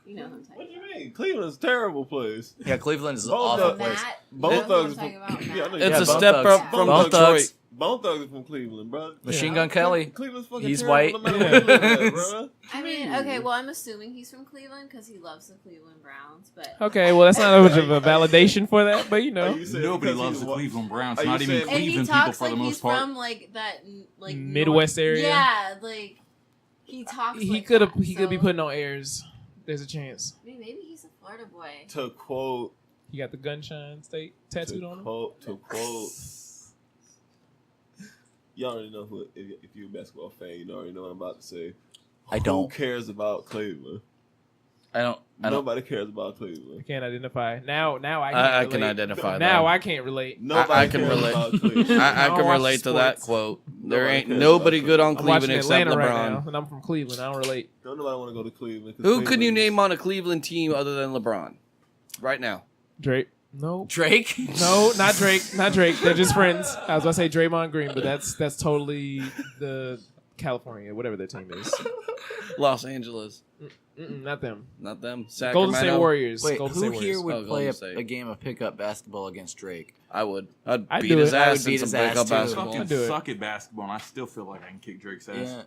You know what I'm What talking do you mean? Cleveland's a terrible place. Yeah, Cleveland is an Both awful of- about. place. Matt, Both you know thugs what I'm from- talking about, Yeah, I Matt. know It's Yeah, a Bone step Thugs. up from Bone Detroit. Thugs. Bone Thugs is from Cleveland, bro. Machine Yeah. Gun Kelly. Cleveland's fucking He's terrible white. no matter where you live at, bro. I mean, okay, well, I'm assuming he's from Cleveland because he loves the Cleveland Browns, but Okay, well, that's not much of a validation for that, but you know. Are you saying Nobody because loves he's the white? Cleveland Browns. Are you Not even saying- and he Cleveland people talks for like the he's most part. from like that like Midwest area? Yeah, like he talks. He like could that, be so- putting on airs. There's a chance. I mean, maybe he's a Florida boy. To quote, He got the gunshine state tattooed on him. to quote. Y'all already know who. If you're a basketball fan, you already know what I'm about to say. I Who don't. cares about Cleveland? I don't. Nobody cares about I Cleveland. can't identify. Now I can't I relate. can identify Now that. I can't relate. Nobody I can cares relate. about Cleveland. I don't can watch relate to that sports. quote. There Nobody ain't cares nobody about good on I'm Cleveland watching except Atlanta right LeBron. now, and I'm from Cleveland. I don't relate. Don't nobody want to go to Cleveland. 'cause Who could you Cleveland name on a Cleveland team other than LeBron? Right now. Drake. No. Drake? No, not Drake. Not Drake. They're just friends. I was about to say Draymond Green, but that's totally the California, whatever their team is. Los Angeles. Not them. Not them. Sacramento. Golden State Warriors. Wait, Golden who State here Warriors. would Oh, play Golden State. a game of pickup basketball against Drake? I would. I'd I'd beat do his it. I ass would in beat some his ass, pickup too. I basketball. fucking do it. suck at basketball, and I still feel like I can kick Drake's ass. Yeah.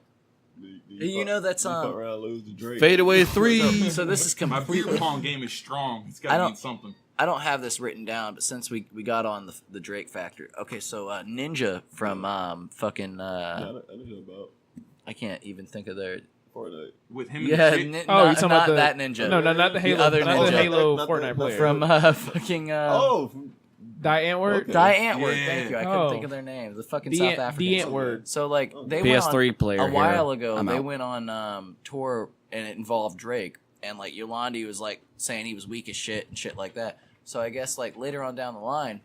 Do You know that's you fuck around, lose to Drake. Fadeaway three. So this is My beer completely. pong game is strong. It's I got to don't- mean something. I don't have this written down, but since we got on the Drake factor, okay. So Ninja from fucking I don't know about I can't even think of their Fortnite. With him yeah. and shit. Oh, you're not talking about the that Ninja. No, not the Halo. other not the Ninja. Halo Not Fortnite the- player. From fucking Oh, Die Antwoord. Okay. Die Antwoord. Yeah. Thank you. I couldn't Oh. think of their names. The fucking The South Ant- African. the Antwoord. So like they PS3 went player on, a while hero. ago. I'm They out. went on tour and it involved Drake, and like Yolandi was like saying he was weak as shit and shit like that. So I guess like later on down the line,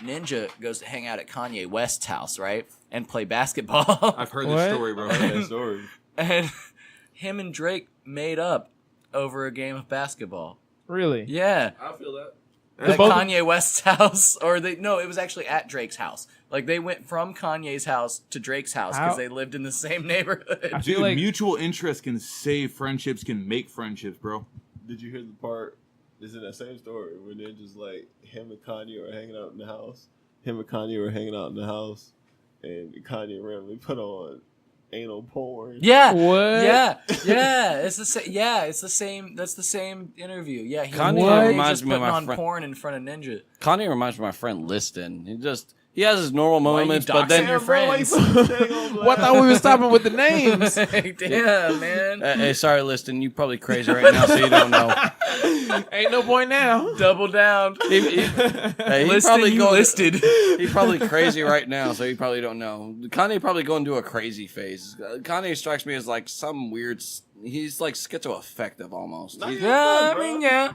Ninja goes to hang out at Kanye West's house, right, and play basketball. I've heard What? this story, bro. I heard that story. And him and Drake made up over a game of basketball. Really? Yeah. I feel that. At both- Kanye West's house, or it was actually at Drake's house. Like they went from Kanye's house to Drake's house because How- they lived in the same neighborhood. I feel Dude, like mutual interest can save friendships, can make friendships, bro. Did you hear the part? It's in that same story where they're just like him and Kanye were hanging out in the house. And Kanye randomly put on anal porn. Yeah. What? Yeah. It's the same. Yeah, it's the same. That's the same interview. Yeah. Kanye Kanye reminds just me of putting my on friend- porn in front of Ninja. Kanye reminds me of my friend Liston. He has his normal moments, but then your friends. Well, I thought we were stopping with the names. Damn, man. Hey, sorry, Liston. You probably crazy right now, so you don't know. Ain't no point now. Double down. He Listed, probably you going. listed. He's probably crazy right now, so you probably don't know. Kanye probably going through a crazy phase. Kanye strikes me as like some weird. He's like schizoaffective almost. Yeah, I mean, yeah.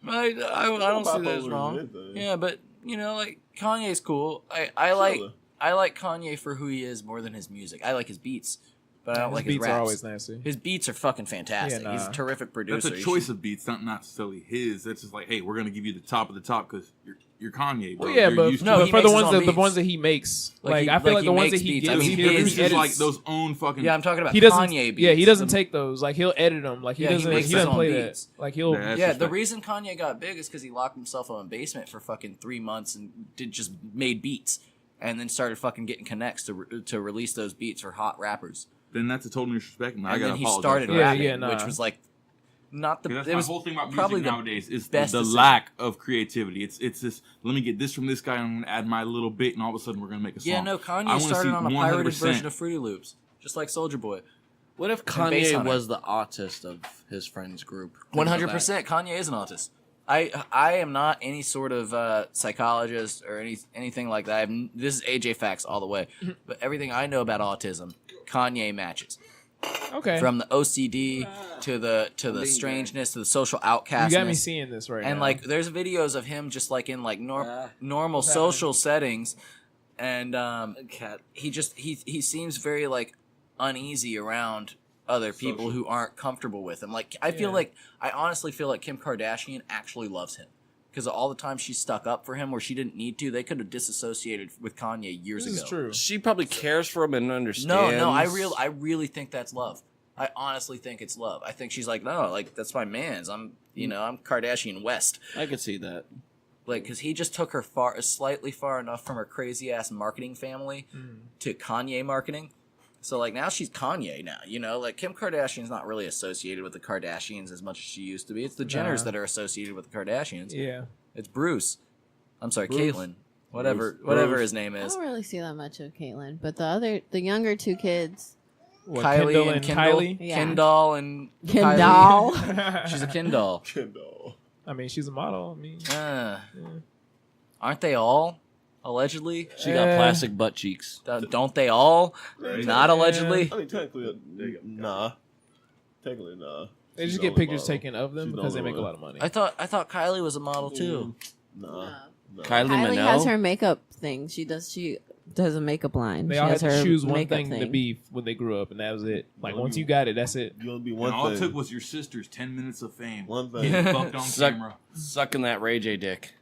I don't see that as wrong. Yeah, but you know, like Kanye's cool. I like Kanye for who he is more than his music. I like his beats, but I don't like his beats raps. are always nasty. His beats are fucking fantastic. Yeah, nah. He's a terrific producer. That's a choice of beats, not necessarily his. That's just like, hey, we're gonna give you the top of the top because you're Kanye, bro. Well, yeah, You're but used to No, it. he for the makes his ones own that the beats. ones that he makes, Like, I feel like the ones makes that he beats. gives, I mean, he It's just like edits. those own fucking. Yeah, I'm talking about He doesn't. Kanye beats. Yeah, he doesn't take those. Like he'll edit them. Like he Yeah, he doesn't. makes He his doesn't own play beats. that. Like he'll. Yeah, that's Yeah, just the like- reason Kanye got big is because he locked himself in a basement for fucking 3 months and just made beats, and then started fucking getting connects to release those beats for hot rappers. Then that's a total disrespect, and I And gotta then he apologize. started for that. rapping, nah. which was like not the. That's It my was whole thing about probably music the nowadays is best the decision. lack of creativity. It's this. Let me get this from this guy. I'm gonna add my little bit, and all of a sudden we're gonna make a song. Yeah, no, I Kanye wanna started see on a pirated 100%. version of Fruity Loops, just like Soulja Boy. What if And Bass Kanye Hunter. was the autist of his friend's group? 100%. Kanye is an autist. I am not any sort of psychologist or anything like that. This is AJ facts all the way. But everything I know about autism, Kanye matches. Okay. From the OCD to the strangeness to the social outcastness. You got me seeing this right now. And like, there's videos of him just like in like normal social settings, and he seems very like uneasy around other people who aren't comfortable with him. Like I honestly feel like Kim Kardashian actually loves him because of all the time she stuck up for him where she didn't need to. They could have disassociated with Kanye years this ago. is true. She probably cares for him and understands. No, I really think that's love. I honestly think it's love. I think she's like, no, like that's my man's. I'm Kardashian West. I could see that. Like, because he just took her slightly far enough from her crazy ass marketing family to Kanye marketing. So like now she's Kanye now. You know, like Kim Kardashian's not really associated with the Kardashians as much as she used to be. It's the Jenners that are associated with the Kardashians. Yeah. It's Bruce. I'm sorry, Bruce. Caitlyn. Whatever Bruce. his name I is. don't really see that much of Caitlyn, but the younger two kids, What, Kylie Kendall and and Kendall. Kylie? Yeah. Kendall and Kendall. Kylie. She's a Kendall. Kendall. I mean, she's a model. I mean, Aren't they all? Allegedly? She got plastic butt cheeks. Don't they all? Not allegedly. I mean, technically, nah. Technically, nah. they just She's get only pictures model. taken of them She's because the they make a only lot of money. I thought Kylie was a model too. Nah. Kylie Kylie Minogue. has her makeup thing. She does a makeup line. They She all had has to her choose one makeup thing to be when they grew up, and that was it. Like once you got it, that's it. You only be And one all it thing. took was your sister's 10 minutes of fame. One thing. Getting fucked on Suck- camera. Sucking that Ray J dick.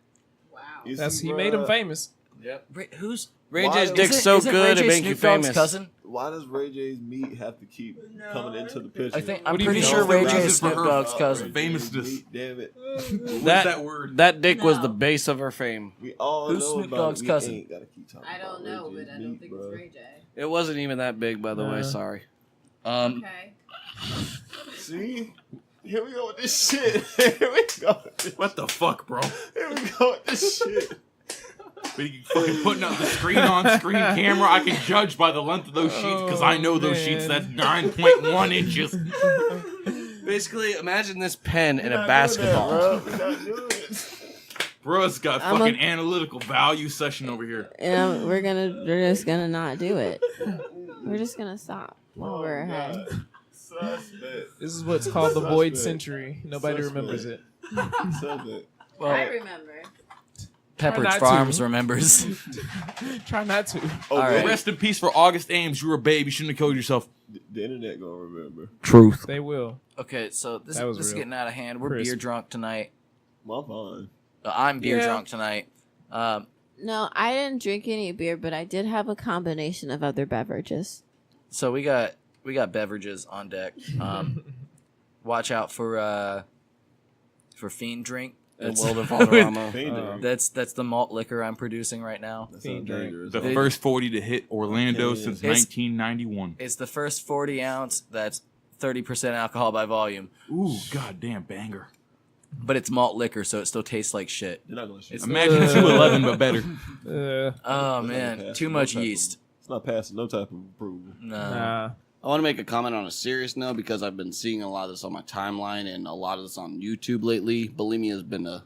You That's see, he bruh, made him famous. Who's Ray Why J's is dick's so isn't good Ray it J make you Snoop Dogg's famous. cousin? Why does Ray J's meat have to keep coming into the picture? I'm do you pretty mean? sure No, Ray the J reason is for Snoop her- Dogg's cousin. Famousness. Meat, damn it. What's That- that word? That dick was No. the base of her fame. We all Who's know Snoop about Dogg's it. We cousin? ain't gotta keep talking I don't about know, Ray but J's I don't meat, think bruh. it's Ray J. It wasn't even that big, by the way. Sorry. Okay. See? Here we go with this shit. Here we go. What the fuck, bro? Here we go with this shit. But you fucking putting up the screen on screen camera. I can judge by the length of those sheets because I know those sheets. That's 9.1 inches. Basically, imagine this pen in a Not basketball. doing that, bro. We're not doing it. Bro's got I'm fucking analytical value session over here. And we're just gonna not do it. We're just gonna stop while we're ahead. Suspect. This is what's called the void Suspect. century. Nobody Suspect. remembers it. Suspect. Well, remember. Pepperidge not to. Farms remembers. Try not to. Oh, All right. Rest in peace for August Ames. You were a babe. You shouldn't have killed yourself. The internet gonna remember. Truth. They will. Okay, so this That was is real. getting out of hand. We're Crisp. beer drunk tonight. My fine. I'm beer Yeah. drunk tonight. No, I didn't drink any beer, but I did have a combination of other beverages. So we got beverages on deck. Watch out for Fiend Drink. And That's, World of Valderrama. Fiend that's the malt liquor I'm producing right now. That Fiend sounds drink. dangerous. The It- first 40 to hit Orlando Okay. since It's- 1991. It's the first 40 ounce that's 30% alcohol by volume. Ooh, goddamn banger. but it's malt liquor, so it still tastes like shit. You're not gonna shit. Imagine 211, but better. Oh man, pass too no much type of- yeast. It's not passing no type of approval. No. Nah. I want to make a comment on a serious note because I've been seeing a lot of this on my timeline and a lot of this on YouTube lately. Bulimia has been a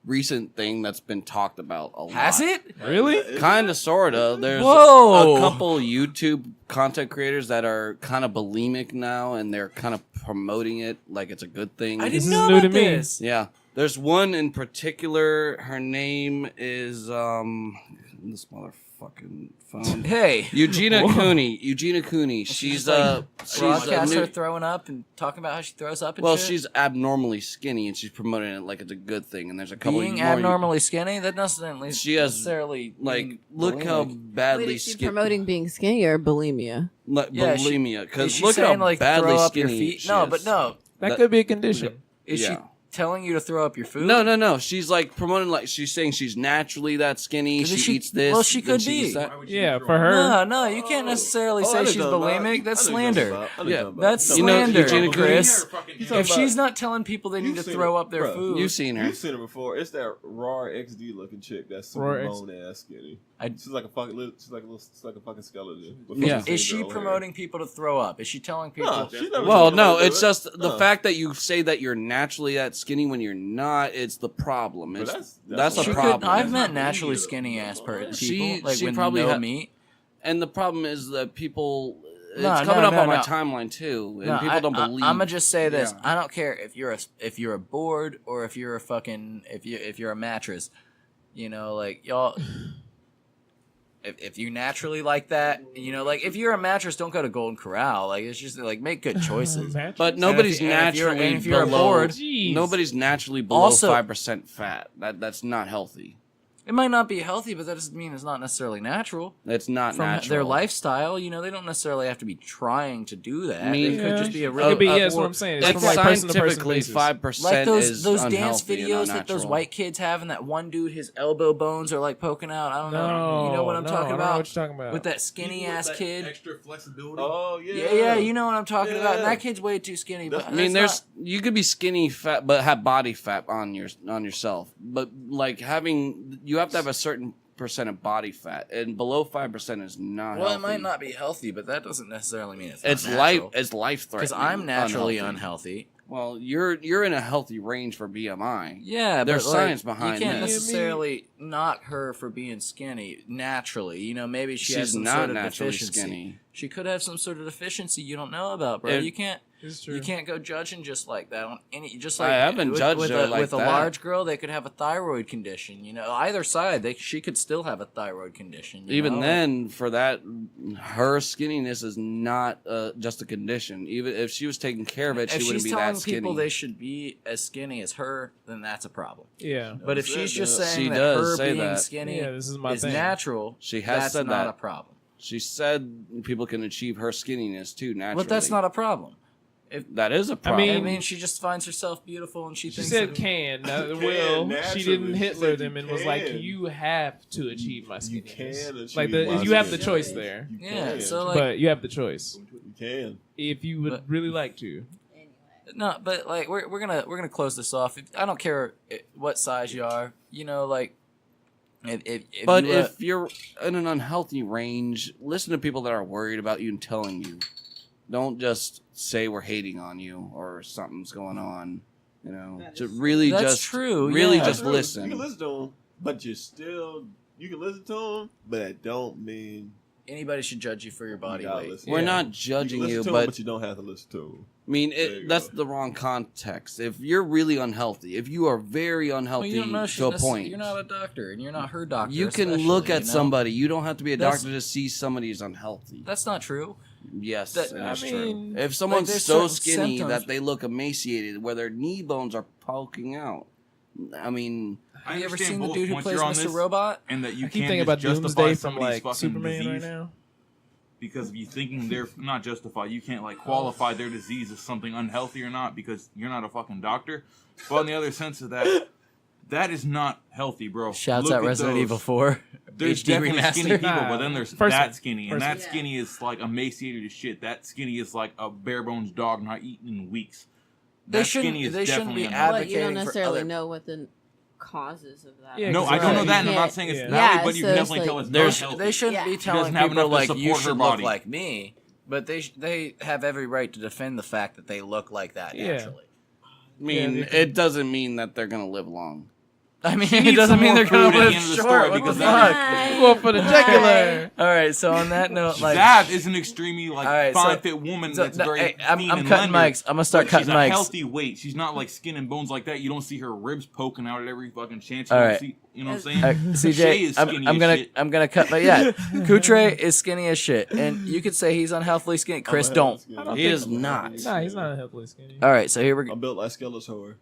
recent thing that's been talked about a lot. Has it? Really? Kind of, sort of. There's Whoa. a couple YouTube content creators that are kind of bulimic now, and they're kind of promoting it like it's a good thing. I This didn't is know new about to me. this. Yeah. There's one in particular. Her name is this motherfucking phone. Hey, Eugenia Cooney. Eugenia Cooney. She's a broadcast new- her throwing up and talking about how she throws up and well, shit? she's abnormally skinny, and she's promoting it like it's a good thing. And there's a couple being more abnormally skinny. That doesn't She has, necessarily like mean look how bulimic. badly Wait, is she skinny. promoting being skinny or bulimia? Yeah, she- bulimia. Is Because she look saying, how like, badly throw up your skinny. feet? She No, is. but no. That could be a condition. Is she Yeah. telling you to throw up your food? No. She's like promoting, like she's saying she's naturally that skinny. Is She eats this. well, she then could be. eats that. Yeah, for her. No, you can't necessarily Oh, I say know she's you're talking about. bulimic. That's I know you're talking slander. about. I know Yeah, you're talking That's about. You know slander, Eugenia Cooney? Chris. He's talking If she's about- not telling people they need You've to seen throw her, up their bruh. food, You've seen her. You've seen her before. It's that raw XD looking chick that's Raw super X- bone ass skinny. I- She's like a fucking little. She's like a little. She's like a fucking skeleton. With Yeah. fucking is she single hair. promoting people to throw up? Is she telling people? No, she never Well, told no, nobody to it's do it. just the No. fact that you say that you're naturally that skinny when you're not. It's the problem. But It's, that's that's a She problem. could, I've That's met not naturally bulimic, skinny though. ass She- people, like she with probably no ha- meat. And the problem is that people. It's No, coming no, up no, on my no. timeline too, and No, people don't believe. I'm gonna just say this. Yeah. I don't care if you're a board or if you're a fucking if you're a mattress. You know, like y'all. If you naturally like that, you know, like if you're a mattress, don't go to Golden Corral. Like it's just like make good choices. But nobody's And if you're- naturally and if you're a below. board- Jeez. Nobody's naturally below Also- 5% fat. That's not healthy. It might not be healthy, but that doesn't mean it's not necessarily natural. That's not From natural. their lifestyle, you know, they don't necessarily have to be trying to do that. I mean- it could Yeah. just be a It real. could be, uh, yeah, that's what I'm saying. It's Like from like person to person scientifically, basis. 5% like those is dance unhealthy and videos that those unnatural. white kids have, and that one dude, his elbow bones are like poking out. I don't know. No, You know what I'm no, talking I don't know about? what you're talking about. With that skinny ass kid. Extra flexibility. Oh yeah. Yeah, you know what I'm talking about. And Yeah. that kid's way too skinny. But I mean, that's you could be skinny fat, but have body fat on yourself. But like you have to have a certain percent of body fat, and below 5% is not. not, well, healthy. it might not be healthy, but that doesn't necessarily mean it's It's not life. natural. It's life threatening. Because I'm naturally unhealthy. unhealthy. Well, you're in a healthy range for BMI. Yeah, There's but, like, science behind You can't this. necessarily knock her for being skinny naturally. You know, maybe she has She's some not sort of naturally deficiency. skinny. She could have some sort of deficiency you don't know about, bro. It- You can't. It's true. You can't go judging just like that on any. Just I like haven't with, judged with her a, like with a that. large girl, they could have a thyroid condition. You know, either side, she could still have a thyroid condition. you Even know? then, for that, her skinniness is not just a condition. Even if she was taking care of it, if she wouldn't she's be telling that skinny. people they should be as skinny as her, then that's a problem. Yeah. But if she's just saying She that does her say being that. skinny Yeah, this is my thing. natural, She has that's said not that. a problem. She said people can achieve her skinniness too naturally. But that's not a problem. That is a problem. I mean, she just finds herself beautiful, and she She thinks said that- can, not You will. can, She naturally. didn't She Hitler said them you and was like, can. you have to achieve my You skinniness. can achieve Like my you have the skinniness. choice there, You Yeah, can. so like but you have the choice you can. if you would But- really like to. no, but like we're gonna close this off. I don't care what size you are, you know, like if But you, if you're in an unhealthy range, listen to people that are worried about you and telling you. Don't just say we're hating on you or something's going on. You know, to really That's just true, really yeah. just You listen. can listen to them, but you can listen to them, but that don't mean anybody should judge you for your body you gotta weight. listen. We're Yeah. not You judging can you, listen to 'em, but but you don't have to listen to them. I mean, There you that's go. the wrong context. If you're really unhealthy, if you are very Well, unhealthy you don't know she's to a point, You're not a doctor, and you're not her doctor. you can especially, look at you know? somebody. You don't have to be a That's- doctor to see somebody is unhealthy. That's not true. Yes, that- that's I true. mean, If someone's there's so certain skinny symptoms- that they look emaciated, where their knee bones are poking out, I mean, Have you ever understand seen the both dude who points plays you're on Mr. this, Robot? and that you I keep can't thinking just about justify Doomsday from somebody's like fucking Superman disease right now. because of you thinking they're not justified. You can't like qualify their disease as something unhealthy or not because you're not a fucking doctor. But on the other sense of that, that is not healthy, bro. Shouts Look out at Resident those. Evil 4. There's HD definitely skinny remastered. people, but then there's First that one. skinny, First and that one. skinny is like emaciated as shit. That skinny is like a bare bones dog not eaten in weeks. They that shouldn't. skinny is They shouldn't definitely be unhealthy. But you don't advocating for necessarily other. know what the causes of that. Yeah, No, 'cause I don't know you that, and I'm not can't- saying it's yeah. valid, Yeah, but you so can it's definitely like- tell it's There's- not healthy. They shouldn't Yeah. be doesn't telling have people enough to like you support her should body. look like me, but they have every right to defend the fact that they look like that Yeah. naturally. I mean, Yeah, it doesn't mean that they're gonna live long. I mean, She it needs doesn't some mean more they're gonna food at the live end of the short. story What because the that- fuck? Going for the jugular. All right, so on that note, like, Zav is an extremely like All right, so- fine fit woman so, that's no, very hey, I'm lean and cutting slender, mics. I'm gonna start but cutting she's mics. a healthy weight. She's not like skin and bones like that. You don't see her ribs poking out at every fucking chance. You All don't right. see, you know what I'm saying? Shay CJ, is skinny as shit. I'm gonna cut, but yeah, Kutre is skinny as shit, and you could say he's unhealthily skinny. Chris, don't. He is not. Nah, he's not healthily skinny. All right, so here we I'm go. built like Skeletor.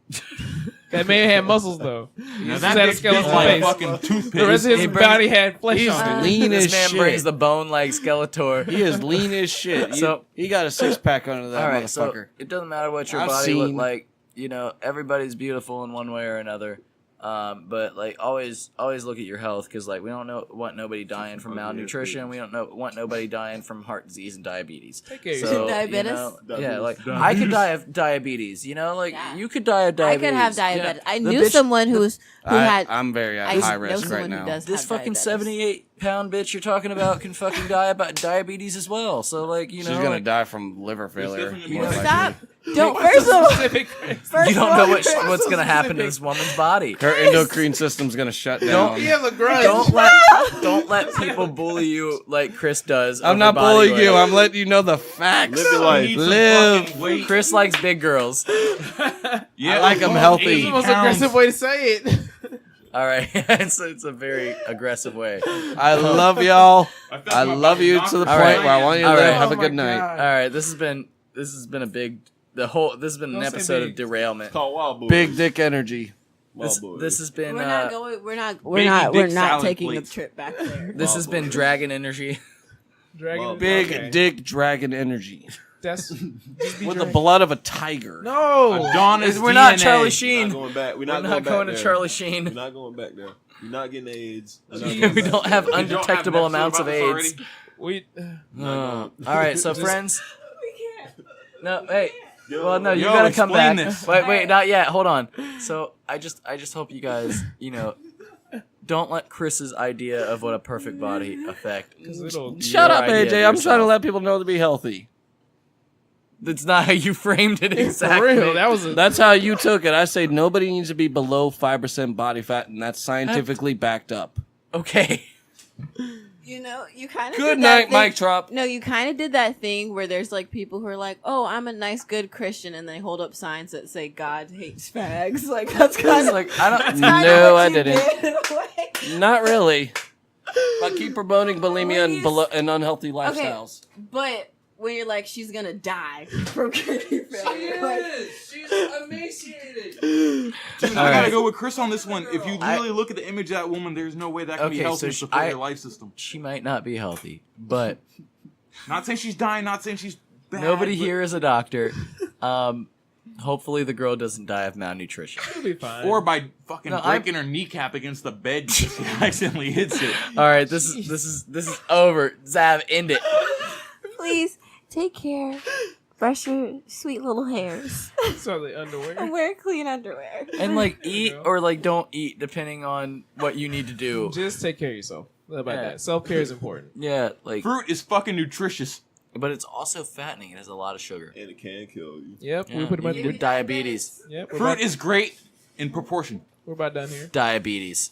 That man had muscles though. Now He just that had a dick's built skeleton like face. fucking toothpaste. The rest of his He brings- body had flesh He's on it. lean This as man shit. brings the bone like Skeletor. He is lean as shit. So- he got a 6-pack under that All right, so motherfucker. it doesn't matter what your I've body look seen- like. You know, everybody's beautiful in one way or another. But like always look at your health because like we don't want nobody dying from malnutrition. We don't want nobody dying from heart disease and diabetes. Take care of So, yourself. Diabetes? You know, yeah, Diabetes. like I could die of diabetes. You know, like Yeah. you could die of I diabetes. could have Yeah. diabetes. I The knew bitch- someone who had. I'm very at I high know risk someone right who now. does This have fucking diabetes. 78-pound bitch you're talking about can fucking die about diabetes as well. So like you She's know, gonna like, die from liver failure. definitely more more likely. Stop! Don't. First of all, Specific. first you don't of know all, what's gonna happen to this woman's body. Her endocrine system's gonna shut down. He has a grudge. Don't let people bully you like Chris does. I'm over not body bullying weight. you. I'm letting you know the facts. Live your life. Need some Live. fucking weight. Chris likes big girls. Yeah, I like 'em I'm healthy. 80 That's the most pounds. aggressive way to say it. All right, it's a very aggressive way. I love y'all. felt I my love body you knock to the All point right. where I want you to All live. right. Have a Oh good my night. God. All right, this has been a big this has been an Don't say episode big. of derailment. Called Wild Boys. Big dick energy. Wild Boys. This has been We're not going. We're Baby not dick not salad, taking please. a trip back there. this has been Dragon Energy. Dragon. Big okay. dick dragon energy. That's just be With the dragon. blood of a tiger. No. Adonis We're not DNA. Charlie We're not Sheen. going back. We're We're not, not going, going back to there. Charlie We're Sheen. not going back there. You're not getting AIDS. We're not We going back don't have there. We don't have undetectable an episode amounts of about AIDS. this We. All right, so friends. No, hey. Well, no, you Yo, gotta come back. explain this. Wait, not yet. Hold on. So I just hope you guys, don't let Chris's idea of what a perfect body affect. It'll- Shut your up, idea of AJ. I'm trying to yourself. let people know to be healthy. That's not how you framed it For exactly. real, that was a. That's how you took it. I say nobody needs to be below 5% body fat, and that's scientifically backed up. Okay. You kind of. Good night, Mike Trop. No, you kind of did that thing where there's like people who are like, "Oh, I'm a nice, good Christian," and they hold up signs that say "God hates fags." Like that's kind of Like I don't. No, I didn't. Not really. But keep promoting bulimia and unhealthy lifestyles. But when you're like, she's gonna die from kidney failure. Like, She's emaciated. Dude, I All gotta right. go with Chris on this one. If you really look at the image of that woman, there's no way that can be Okay, healthy so to sh- support I- your life system. She might not be healthy, but Not saying she's dying, not saying she's bad. nobody but- here is a doctor. Hopefully the girl doesn't die of malnutrition. It'll be fine. Or by fucking No, I'm- breaking her kneecap against the bed because she accidentally hits it. All right, this is over. Zav, end it. please take care. Brush your sweet little hairs. so the underwear. And wear clean underwear. And like eat or like don't eat depending on what you need to do. Just take care of yourself. How about Yeah. that? Self care is important. Yeah, like Fruit is fucking nutritious. but it's also fattening. It has a lot of sugar. And it can kill you. Yep, Yeah. we pretty much. With diabetes. Yep, Fruit is great in proportion. we're about done here. Diabetes.